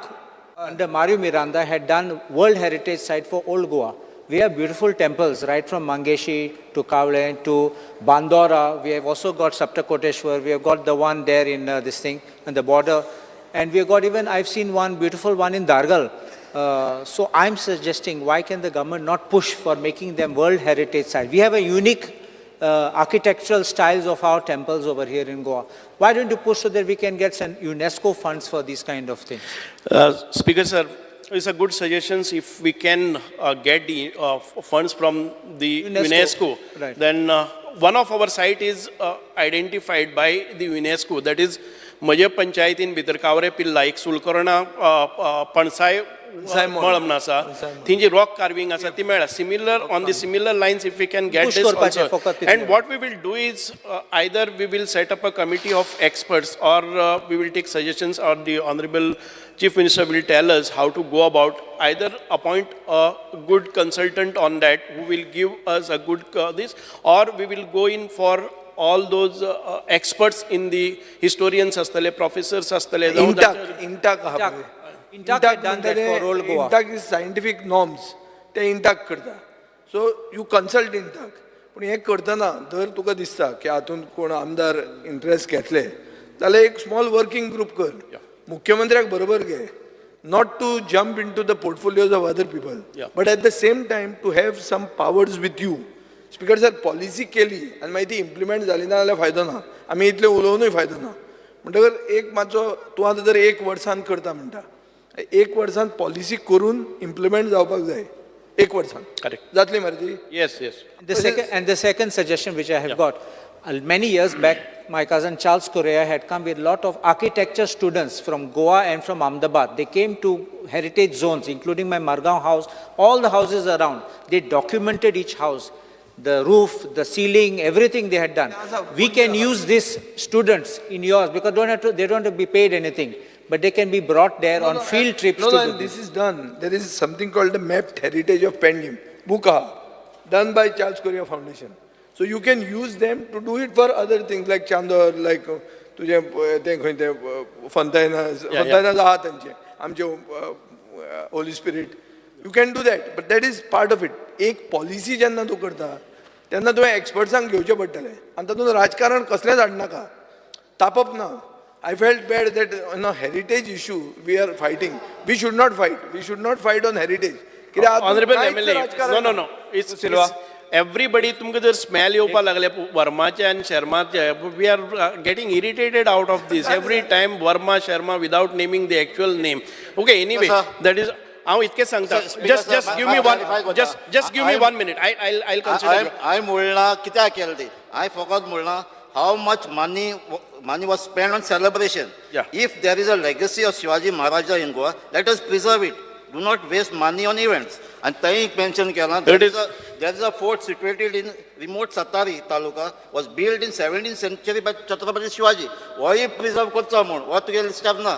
under Mario Miranda had done World Heritage Site for Old Goa. We have beautiful temples right from Mangeshi to Kavlen to Bandora. We have also got Saptakoteshwar. We have got the one there in this thing on the border. And we have got even, I've seen one beautiful one in Dargal. So I'm suggesting, why can the government not push for making them World Heritage Site? We have a unique architectural styles of our temples over here in Goa. Why don't you push so that we can get some UNESCO funds for these kind of things? Speaker sir, it's a good suggestion. If we can get the funds from the UNESCO, right. Then one of our site is identified by the UNESCO. That is Maja Panchayatin Bhitar Kavre Pilla, ek Sulkarna Pansai Malam Nasa, Thinji rock carving asa Timera. Similar on the similar lines, if we can get this also. And what we will do is either we will set up a committee of experts, or we will take suggestions, or the Honorable Chief Minister will tell us how to go about. Either appoint a good consultant on that who will give us a good this, or we will go in for all those experts in the historians astale, professors astale. INTAC had done that for Old Goa. INTAC is scientific norms. ते INTAC करता. So you consult INTAC. पण हे करतना जर तुका दिसता की हातून कोण आमदार इंटरेस्ट घेतले जाल्यार एक स्मॉल वर्किंग ग्रुप कर. मुख्यमंत्र्याक बरोबर घे. Not to jump into the portfolios of other people, but at the same time to have some powers with you. Speaker sir, policy केली आणि माहिती इम्प्लिमेंट झाली ना जाल्यार फायदो ना. आमी इतले उलोवनूय फायदो ना. म्हणटकर एक मातसो तूं आतां जर 1 वर्सान करता म्हणटा, 1 वर्सान पॉलिसी करून इम्प्लिमेंट जावपाक जाय. 1 वर्सान Correct. जातली मर्जी. Yes. The second suggestion which I have got, many years back, my cousin Charles Correa had come with a lot of architecture students from Goa and from Ahmedabad. They came to heritage zones, including my Margaon house, all the houses around. They documented each house, the roof, the ceiling, everything they had done. We can use these students in yours because they don't have to be paid anything. But they can be brought there on field trips. No, this is done. There is something called the Mapped Heritage of Pendim, Buka, done by Charles Correa Foundation. So you can use them to do it for other things like Chandor, like तुझे ते Fontainas आहात तांचे, आमचे Holy Spirit. You can do that, but that is part of it. एक policy जेन्ना तूं करता, तेन्ना तुवें expertsanक घेवचें पडटलें. आनी तातूंत राजकारण कसलेंच हाडनाका. तापप ना. I felt bad that on a heritage issue we are fighting. We should not fight. We should not fight on heritage. Honorable MLA, no. Everybody तुमकां जर स्मेल येवपाक लागले वर्माचे आनी शर्माचे, we are getting irritated out of this every time Verma Sharma without naming the actual name. Okay, anyway that is हांव इतकें सांगता. Just give me one just give me 1 minute. I consider. I म्हणला कित्याक केलें तें. I फकत म्हणला how much money was spent on celebration. Yeah. If there is a legacy of Shivaji Maharaja in Goa, let us preserve it. Do not waste money on events. And thai mention केला, there is a fort situated in remote Satari taluka, was built in 17th century by Chhatrapati Shivaji. Why preserve करचा म्हण? What तुगेले step ना?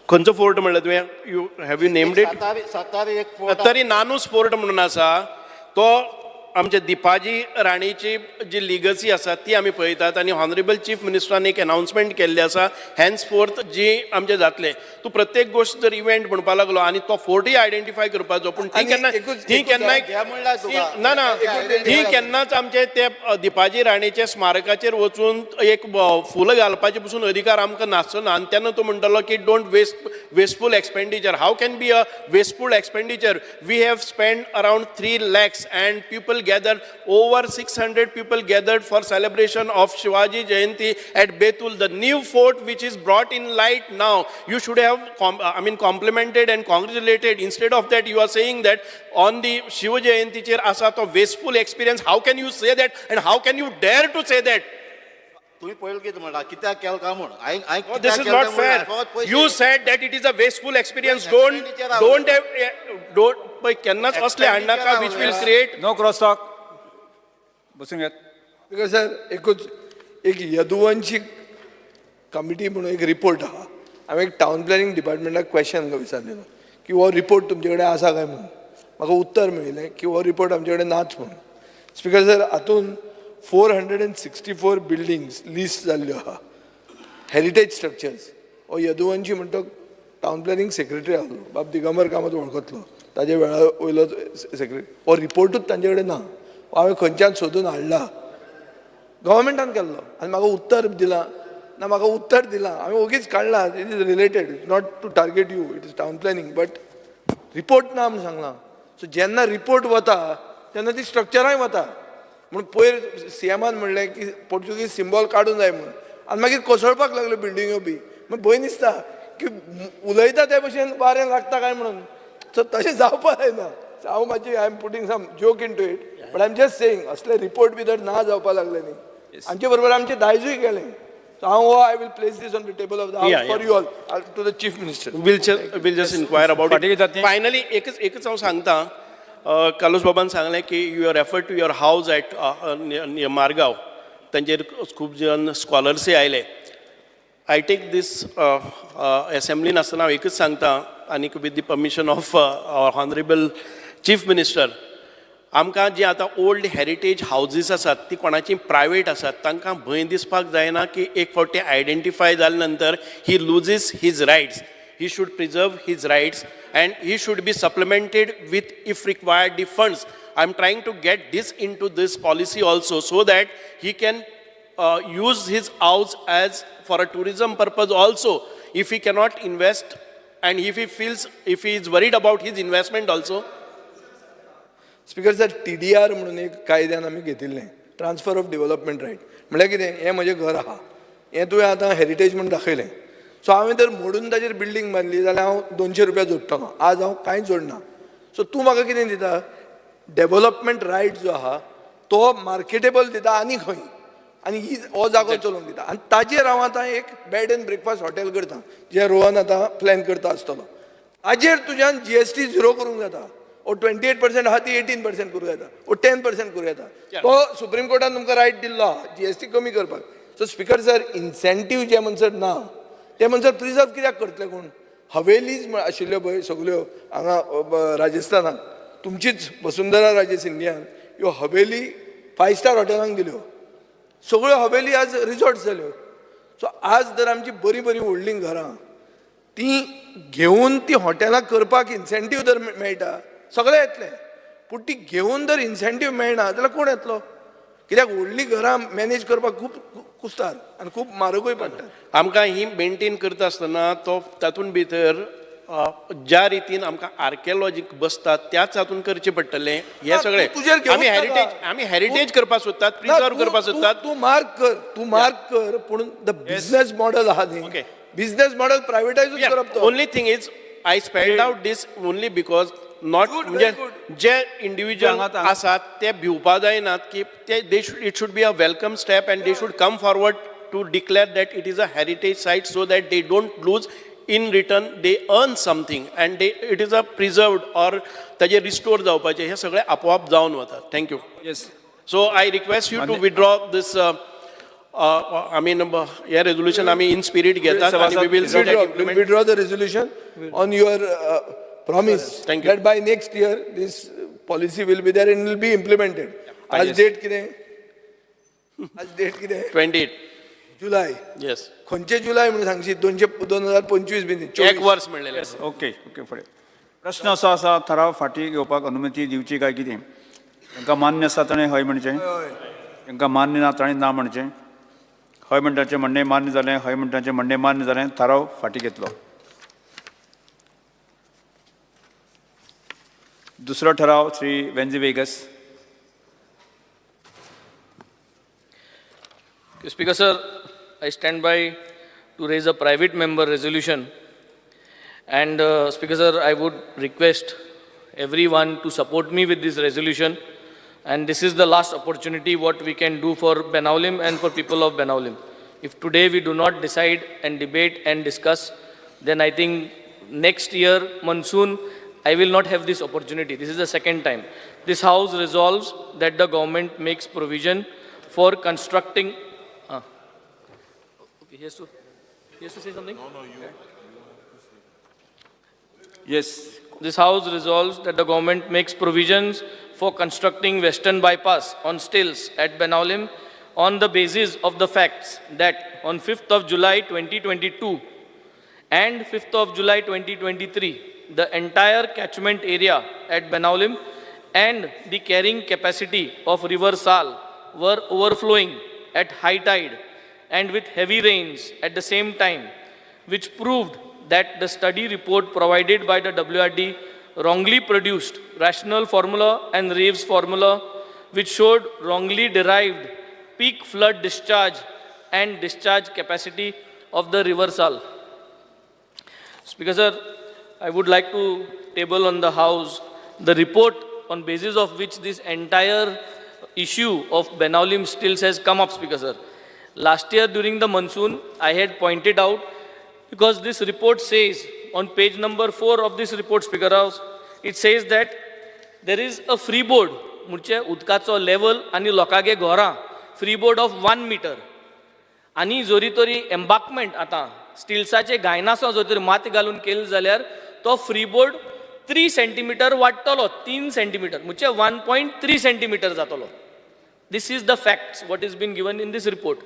खंयचो fort म्हणला तुवें? You have you named it? Sattari एक fort. तरी नानूच fort म्हणून आसा तो आमच्या दिपाजी राणीची जी लिगसी आसा ती आमी पळयतात. आनी हॉनरेबल चीफ मिनिस्टरान एक अनाउन्समेंट केल्ली आसा हॅन्स फोर्थ जी आमचे जातले. तूं प्रत्येक गोश्ट जर इव्हेंट म्हणपाक लागलो आनी तो फोर्टूय आयडेंटिफाय करपाचो, पूण ती केन्नाय केन्नाच आमचे ते दिपाजी राणीचे स्मारकाचेर वचून एक फुलां घालपाचे पसून अधिकार आमकां नासचो ना. आनी तेन्ना तो म्हणटालो की don't wasteful expenditure. How can be a wasteful expenditure? We have spend around 3 lakhs and people gathered, over 600 people gathered for celebration of Shivaji Jayanti at Betul, the new fort which is brought in light now. You should have complimented and congratulated. Instead of that, you are saying that on the Shiva Jayanti chair asa to wasteful experience. How can you say that, and how can you dare to say that? तुम्ही पळयलं कितें म्हणला कित्याक केलें काय म्हूण? No, this is not fair. You said that it is a wasteful experience. Don't केन्नाच असले हाडनाका which will create. No cross talk. बसून घेत. बिकॉज सर एक यदुवंशी कमिटी म्हणून एक रिपोर्ट आहा. हांवें एक टावन प्लॅनिंग डिपार्टमेंटाक क्वेश्चन विचारलेलो की हो रिपोर्ट तुमचे कडेन आसा काय म्हणून. म्हाका उत्तर मेळिल्लें की हो रिपोर्ट आमचे कडेन नाच म्हणून. स्पीकर सर, हातून 464 बिल्डिंग्स लिस्ट जाल्ल्यो आहा, हेरिटेज स्ट्रक्चर्स. हो यदुवंशी म्हणटा टावन प्लॅनिंग सेक्रेटरी आहलो, बाब दिगंबर कामत वळखतलो, ताजे वेळा वयलो सेक्रेटरी. हो रिपोर्टूच तांचे कडेन ना. हांवें खंयच्यान सोदून हाडला, गव्हर्मेंटान केल्लो, आनी म्हाका उत्तर दिलां ना. म्हाका उत्तर दिलां हांवें ओगीच काडला. It is related, it's not to target you, it is town planning, but report ना म्हणून सांगलां. सो जेन्ना रिपोर्ट वता तेन्ना ती स्ट्रक्चराय वता. म्हणून पयर सीएमान म्हणलें की पोर्चुगीज सिंबॉल काडूंक जाय म्हणून, आनी मागीर कोसळपाक लागल्यो बिल्डिंग्यो बी. मागीर भंय दिसता की उलयता ते भशेन वारें लागता काय म्हणून. सो तशें जावपाक जायना. हांव मातशी I am putting some joke in to it, but I am just saying असले रिपोर्ट बी जर ना जावपाक लागले न्ही. आमचे बरोबर आमचे दायजूय केलें. सो हांव I will place this on the table of the house for you all to the chief minister. We'll just inquire about it. Finally, एकच हांव सांगता. कालोस बाबान सांगलें की you are refer to your house at Margao. तांचेर खूब जण स्कॉलर्सय आयले. आय टेक दीस असेंब्लीन आसतना हांव एकच सांगता, आनीक with the permission of honourable chief minister, आमकां जी आतां ओल्ड हेरिटेज हावजीस आसात ती कोणाची प्रायवेट आसात तांकां भंय दिसपाक जायना की एक फावटी आयडेंटिफाय जाले नंतर he loses his rights. He should preserve his rights and he should be supplemented with, if required, the funds. I'm trying to get this into this policy also so that he can use his house as for a tourism purpose also. If he cannot invest and if he is worried about his investment also. Speaker sir, TDR म्हणून एक कायद्यान आमी घेतिल्लें, transfer of development riot. म्हळ्यार कितें, हें म्हजें घर आहा, हें तुवें आतां हेरिटेज म्हणून दाखयलें. सो हांवें जर मोडून ताचेर बिल्डींग बांदली जाल्यार हांव 200 रुपया जोडटलो. आज हांव कांयच जोडना. सो तूं म्हाका कितें दिता, डेव्हलपमेंट रायट जो आहा तो मार्केटेबल दिता आनी खंय, आनी हो जागो चलोवंक दिता. आनी ताजेर हांव आतां एक बेड एंड ब्रेकफास्ट हॉटेल करता, जें रोहन आतां प्लॅन करता आसतलो. ताजेर तुज्यान GST 0 करूंक जाता. ओ 28% आहा ती 18% करूं येता, ओ 10% करूं येता. तो सुप्रीम कोर्टान तुमकां रायट दिल्लो आहा GST कमी करपाक. सो स्पीकर सर, इन्सेंटीव जे म्हणसर ना ते म्हणसर प्रिजर्व कित्याक करतले कोण? हवेलीज आशिल्ल्यो पळय सगल्यो हांगा राजस्थानात, तुमचीच वसुंधरा राजे सिंधियान ह्यो हवेली 5 स्टार हॉटेलांक दिल्यो. सगळ्यो हवेली आज रिसॉर्ट्स जाल्यो. सो आज जर आमची बरी बरी व्हडली घरां ती घेवन ती हॉटेलां करपाक इन्सेंटीव जर मेळटा सगळे येतले. पूण ती घेवन जर इन्सेंटीव मेळना जाल्यार कोण येतलो? कित्याक व्हडली घरां मॅनेज करपाक खूब कुस्तार आनी खूब म्हारगूय पडटा. आमकां ही मेंटेन करता आसतना तो तातूंत भितर ज्या रितीन आमकां आर्किओलॉजीक बसतात त्याच हातून करचें पडटलें हे सगळें तुजेर घेवूच आमी हेरिटेज करपाक सोदतात प्रिजर्व करपाक सोदतात तू मार्क कर पूण द बिझनेस मॉडेल आहा न्ही बिझनेस मॉडेल प्रायवेटायजूच करप तो only thing is I spelled out this only because not म्हणजे जे इंडिविज्युअल आसात ते भिवपा जायनात की ते it should be a welcome step and they should come forward to declare that it is a heritage site so that they don't lose in return they earn something and it is a preserved or ताजे restore जावपाचे हे सगळे आपोआप जावन वता. Thank you. Yes. So I request you to withdraw this आमी हे resolution आमी इन स्पिरीट घेतात आणि we will withdraw the resolution on your promise Thank you. that by next year this policy will be there and will be implemented. आज date कितें 28 July. Yes. खंयचे जुलाय म्हणून Sangshi 2025 B एक वर्स म्हणलेले. ओके फुडें प्रश्न असो आसा थाराव फाटी घेवपाक अनुमती दिवची काय कितें तांकां मान्य आसा ताणें हय म्हणचें तांकां मान्य ना ताणें ना म्हणचें हय म्हणटाचें म्हणणें मान्य जालें हय म्हणटाचें म्हणणें मान्य जालें थाराव फाटी घेतलो. दुसरो ठराव Shri वेन्झी vagus. Speaker sir, I stand by to raise a private member resolution and Speaker sir, I would request everyone to support me with this resolution and this is the last opportunity what we can do for Benaulim and for people of Benaulim. If today we do not decide and debate and discuss, then I think next year monsoon I will not have this opportunity. This is the second time. This house resolves that the government makes provision for constructing. Okay, he has to say something? No, you. Yes. This house resolves that the government makes provisions for constructing western bypass on stills at Benaulim on the basis of the facts that on 5th of July 2022 and 5th of July 2023, the entire catchment area at Benaulim and the carrying capacity of River Sal were overflowing at high tide and with heavy rains at the same time, which proved that the study report provided by the WRD wrongly produced rational formula and Reeves formula, which showed wrongly derived peak flood discharge and discharge capacity of the River Sal. Speaker sir, I would like to table on the House the report on basis of which this entire issue of Benaulim stills has come up, Speaker sir. Last year during the monsoon, I had pointed out, because this report says, on page number 4 of this report, Speaker House, it says that there is a freeboard, म्हणजे उदकाचो level आणि लोकांगे घोरां, freeboard of 1 meter. आणि जोरी तोरी embankment आता स्टिल्साचे गायनासो जो तरी माती घालून केले जाल्यार तो freeboard 3 centimeter वाडटलो 3 centimeter, म्हणजे 1.3 centimeter जातलो. This is the facts, what is been given in this report.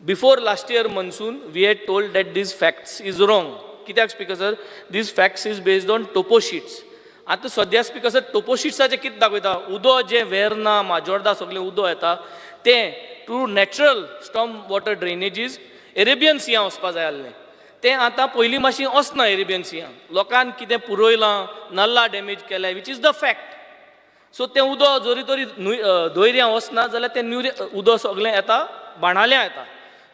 Before last year monsoon, we had told that these facts is wrong. कित्याक Speaker sir, these facts is based on topo sheets. आता सद्या Speaker sir, topo sheetsचे कितें दाखयता, उदो जे वेर्ना माजोर्डा सगळे उदो येता तें through natural storm water drainages Arabian sea वचपा जाय आसलें. तें आतां पयलीं मातशी वचना एरेबियन सिया. लोकांक कितें पुरयलां, नल्ला डॅमेज केल्या, विच इज द फॅक्ट. सो तें उदो जोरी तोरी दोयऱ्यां वचना जाल्यार तें उदो सगळें येता बाणाल्या येता.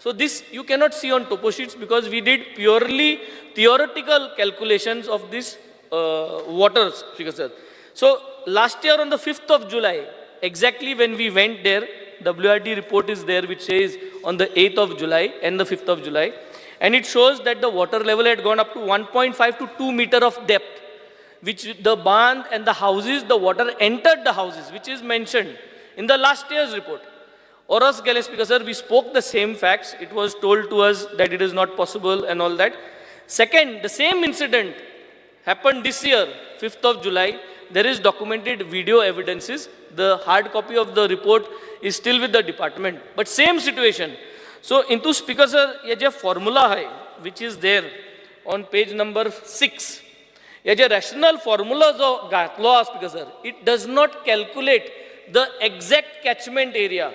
So this you cannot see on topo sheets because we did purely theoretical calculations of this waters, Speaker sir. So last year on the 5th of July, exactly when we went there, WRD report is there which says on the 8th of July and the 5th of July, and it shows that the water level had gone up to 1.5 to 2 meter of depth, which the barn and the houses, the water entered the houses, which is mentioned in the last year's report. Or us, Speaker sir, we spoke the same facts. It was told to us that it is not possible and all that. Second, the same incident happened this year, 5th of July. There is documented video evidences. The hard copy of the report is still with the department. But same situation. So, into Speaker sir, ये जो formula है, which is there on page number 6. ये जो rational formula जो घातलो Speaker sir, it does not calculate the exact catchment area.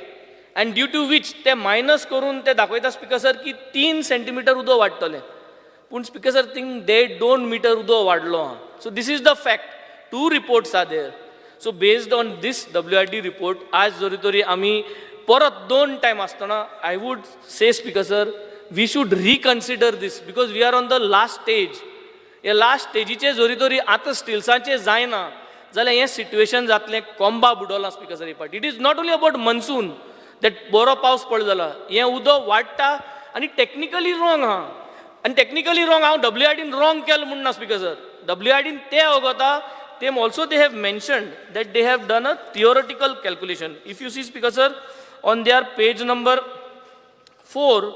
And due to which ते minus करून ते दाखवता Speaker sir की 3 सेंटीमीटर उदो वाडटले. पूण स्पीकर सर थिंग 1.5 मिटर उदो वाडलो आहा. So this is the fact. 2 reports are there. So based on this WRD report आज जरी तरी आमी परत 2 टायम आसतना I would say speaker sir we should reconsider this because we are on the last stage. हे last स्टेजीचे जरी तरी आतां स्टिल्सांचे जायना जाल्यार हें सिट्युएशन जातलें कोंबा बुडोलां speaker sir. But it is not only about monsoon that बरो पावस पड जाला. हें उदक वाडटा आनी टॅक्निकली रॉंग आहा. आनी टॅक्निकली रॉंग हांव WRDन रॉंग केलें म्हणना स्पीकर सर. WRDन ते वगता them also they have mentioned that they have done a theoretical calculation. If you see speaker sir on their page number 4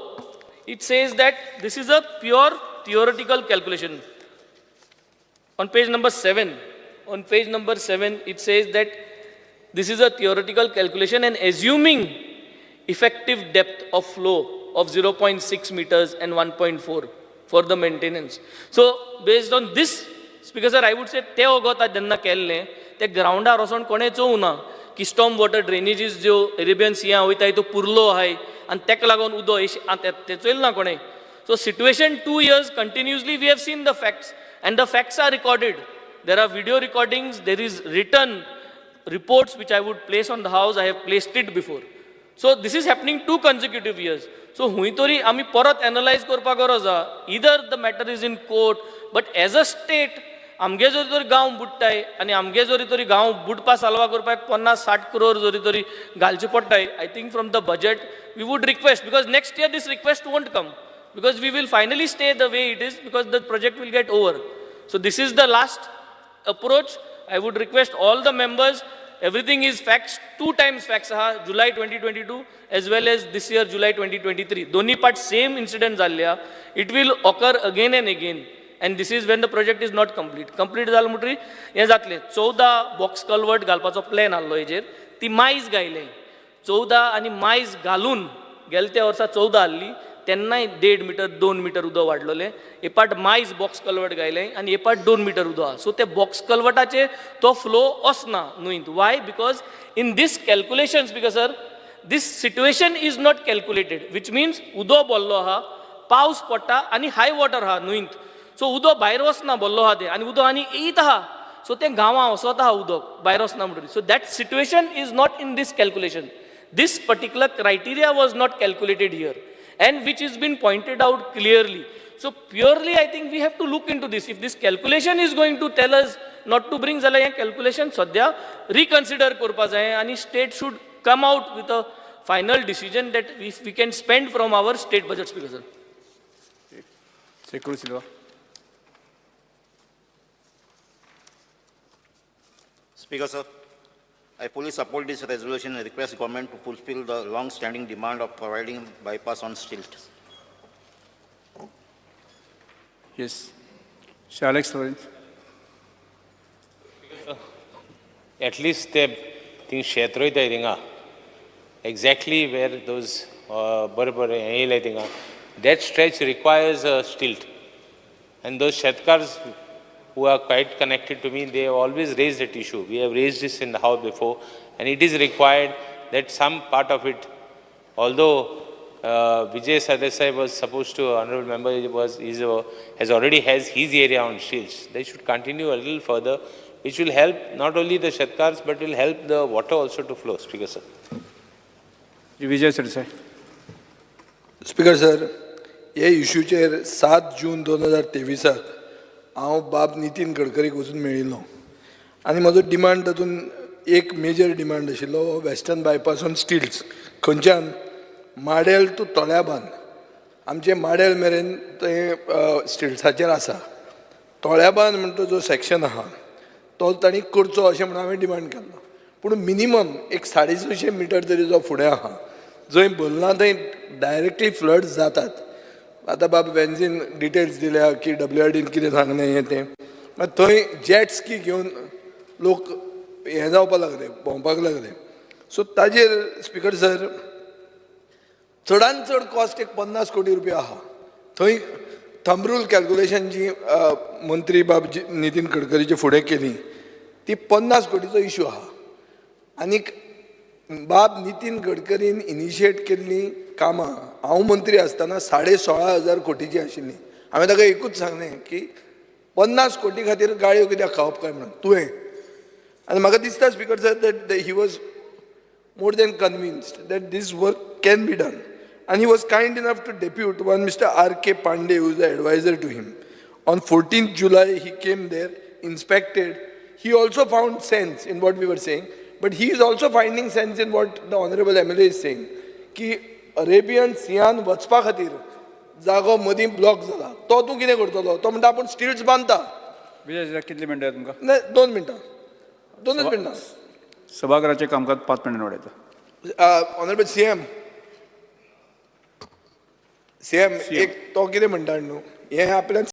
it says that this is a pure theoretical calculation. On page number 7 it says that this is a theoretical calculation and assuming effective depth of flow of 0.6 meters and 1.4 for the maintenance. So based on this speaker sir I would say ते वगोता जेन्ना केल्लें ते ग्रावंडार वचोन कोणें चोवना की storm water ड्रेनेजीस ज्यो एरेबियन सिया वयताय तो पुरलो आहाय आनी तेका लागून उदक ते चोयल ना कोणें. So situation 2 years continuously we have seen the facts and the facts are recorded. There are video recordings, there is written reports which I would place on the house. I have placed it before. So this is happening 2 consecutive years. So हुंय तरी आमी परत analyse करपाक गरज आहा. Either the matter is in court but as a state आमगे जरी तरी गांव बुडटाय आनी आमगे जरी तरी गांव बुडपा साल्वा करपाक 50-60 crore जरी तरी घालचे पडटाय. I think from the budget we would request because next year this request won't come because we will finally stay the way it is because the project will get over. So this is the last approach. I would request all the members. Everything is facts. 2 times facts आहा. July 2022 as well as this year July 2023. दोन्ही part same incident जाल्ल्या. It we'll occur again and again. And this is when the project is not complete. Complete जालें म्हणटरी हें जातलें. 14 box culvert घालपाचो plan आसलो हेजेर. ती मायज घायलें. 14 आनी मायज घालून गेल्या त्या वर्सा 14 आहली तेन्नाय 1.5 मिटर 2 मिटर उदक वाडलोलें. हे पाट मायज बॉक्स कल्वर्ट घायलें आनी हे पाट 2 मिटर उदक आहा. सो ते बॉक्स कल्वर्टाचेर तो फ्लो वचना न्हंयत. Why? Because in this calculation speaker sir this situation is not calculated which means उदक भरलो आहा, पावस पडटा आनी हाय वॉटर आहा न्हंयत. सो उदक भायर वचना भरलो आहा तें आनी उदक आनी येयत आहा. सो तें गांवां वचत आहा उदक भायर वचना म्हणटरी. So that situation is not in this calculation. This particular criteria was not calculated here and which has been pointed out clearly. So purely I think we have to look into this. If this calculation is going to tell us not to bring जाल्यार हें calculation सद्या reconsider करपा जाय आनी state should come out with a final decision that we can spend from our state budget. Speaker sir. Sekuru Silva. Speaker sir, I fully support this resolution and request government to fulfill the long-standing demand of providing bypass on stilt. Yes. Sir Alex Lawrence. At least they think Shetroy Dinga. Exactly where those Barbar and that stretch requires a stilt. And those Shetkars who are quite connected to me, they have always raised that issue. We have raised this in the House before, and it is required that some part of it, although Vijay Sardesai was supposed to, honorable member, has his area on shields. They should continue a little further, which will help not only the Shetkars, but will help the water also to flow. Speaker sir. Vijay Sardesai. Speaker sir, हे इश्यूचेर 7 June 2023 हांव बाब नितीन गडकरीक वचून मेळिल्लो आनी म्हजो demand तातूंत एक मेजर डिमांड आशिल्लो वेस्टर्न बायपास ऑन स्टिल्स. खंयच्यान? माडेल टू तोळ्याबान. आमचे माडेल मेरेन तें स्टिल्साचेर आसा. तोळ्याबान म्हणटा जो सेक्शन आहा तो तांणी करचो अशें म्हणून हांवें डिमांड केल्लो. पूण मिनिमम एक 650 मिटर तरी जो फुडें आहा जंय भरना थंय डायरेक्टली फ्लड्स जातात. आतां बाब वेन्झीन डिटेल्स दिल्या की WRDन कितें सांगलें हें तें. मागीर थंय जेट स्की घेवन लोक हें जावपाक लागले, भोंवपाक लागले. सो ताजेर स्पीकर सर चडांत चड कॉस्ट एक 50 कोटी रुपया आहा. थंय थंब रूल कॅल्कुलेशन जी मंत्री बाब नितीन गडकरीचे फुडें केली ती 50 कोटीचो इशू आहा. आनीक बाब नितीन गडकरीन इनिशिएट केल्ली कामां हांव मंत्री आसतना 16,500 कोटीची आशिल्ली. हांवें ताका एकूच सांगलें की 50 कोटी खातीर गाळयो कित्याक खावप काय म्हणून तुवें. आनी म्हाका दिसता speaker sir that he was more than convinced that this work can be done. And he was kind enough to depute one Mr. R.K. Pandey, who is the advisor to him. On 14th July, he came there, inspected. He also found sense in what we were saying, but he is also finding sense in what the Honorable MLA is saying. की Arabian सियान वचपा खातीर जागो मदीं block जाला, तो तूं कितें करतलो? तो म्हणटा आपूण स्टिल्स बांदता. विजय कितली मिनटां जाय तुमकां? नाही 2 मिनटां, 2च मिनटां. सभागृहाचे कामकाज 5 मिनटांनी वाडयता. ऑनरेबल सीएम एक तो कितें म्हणटा न्हू, हें आपल्यान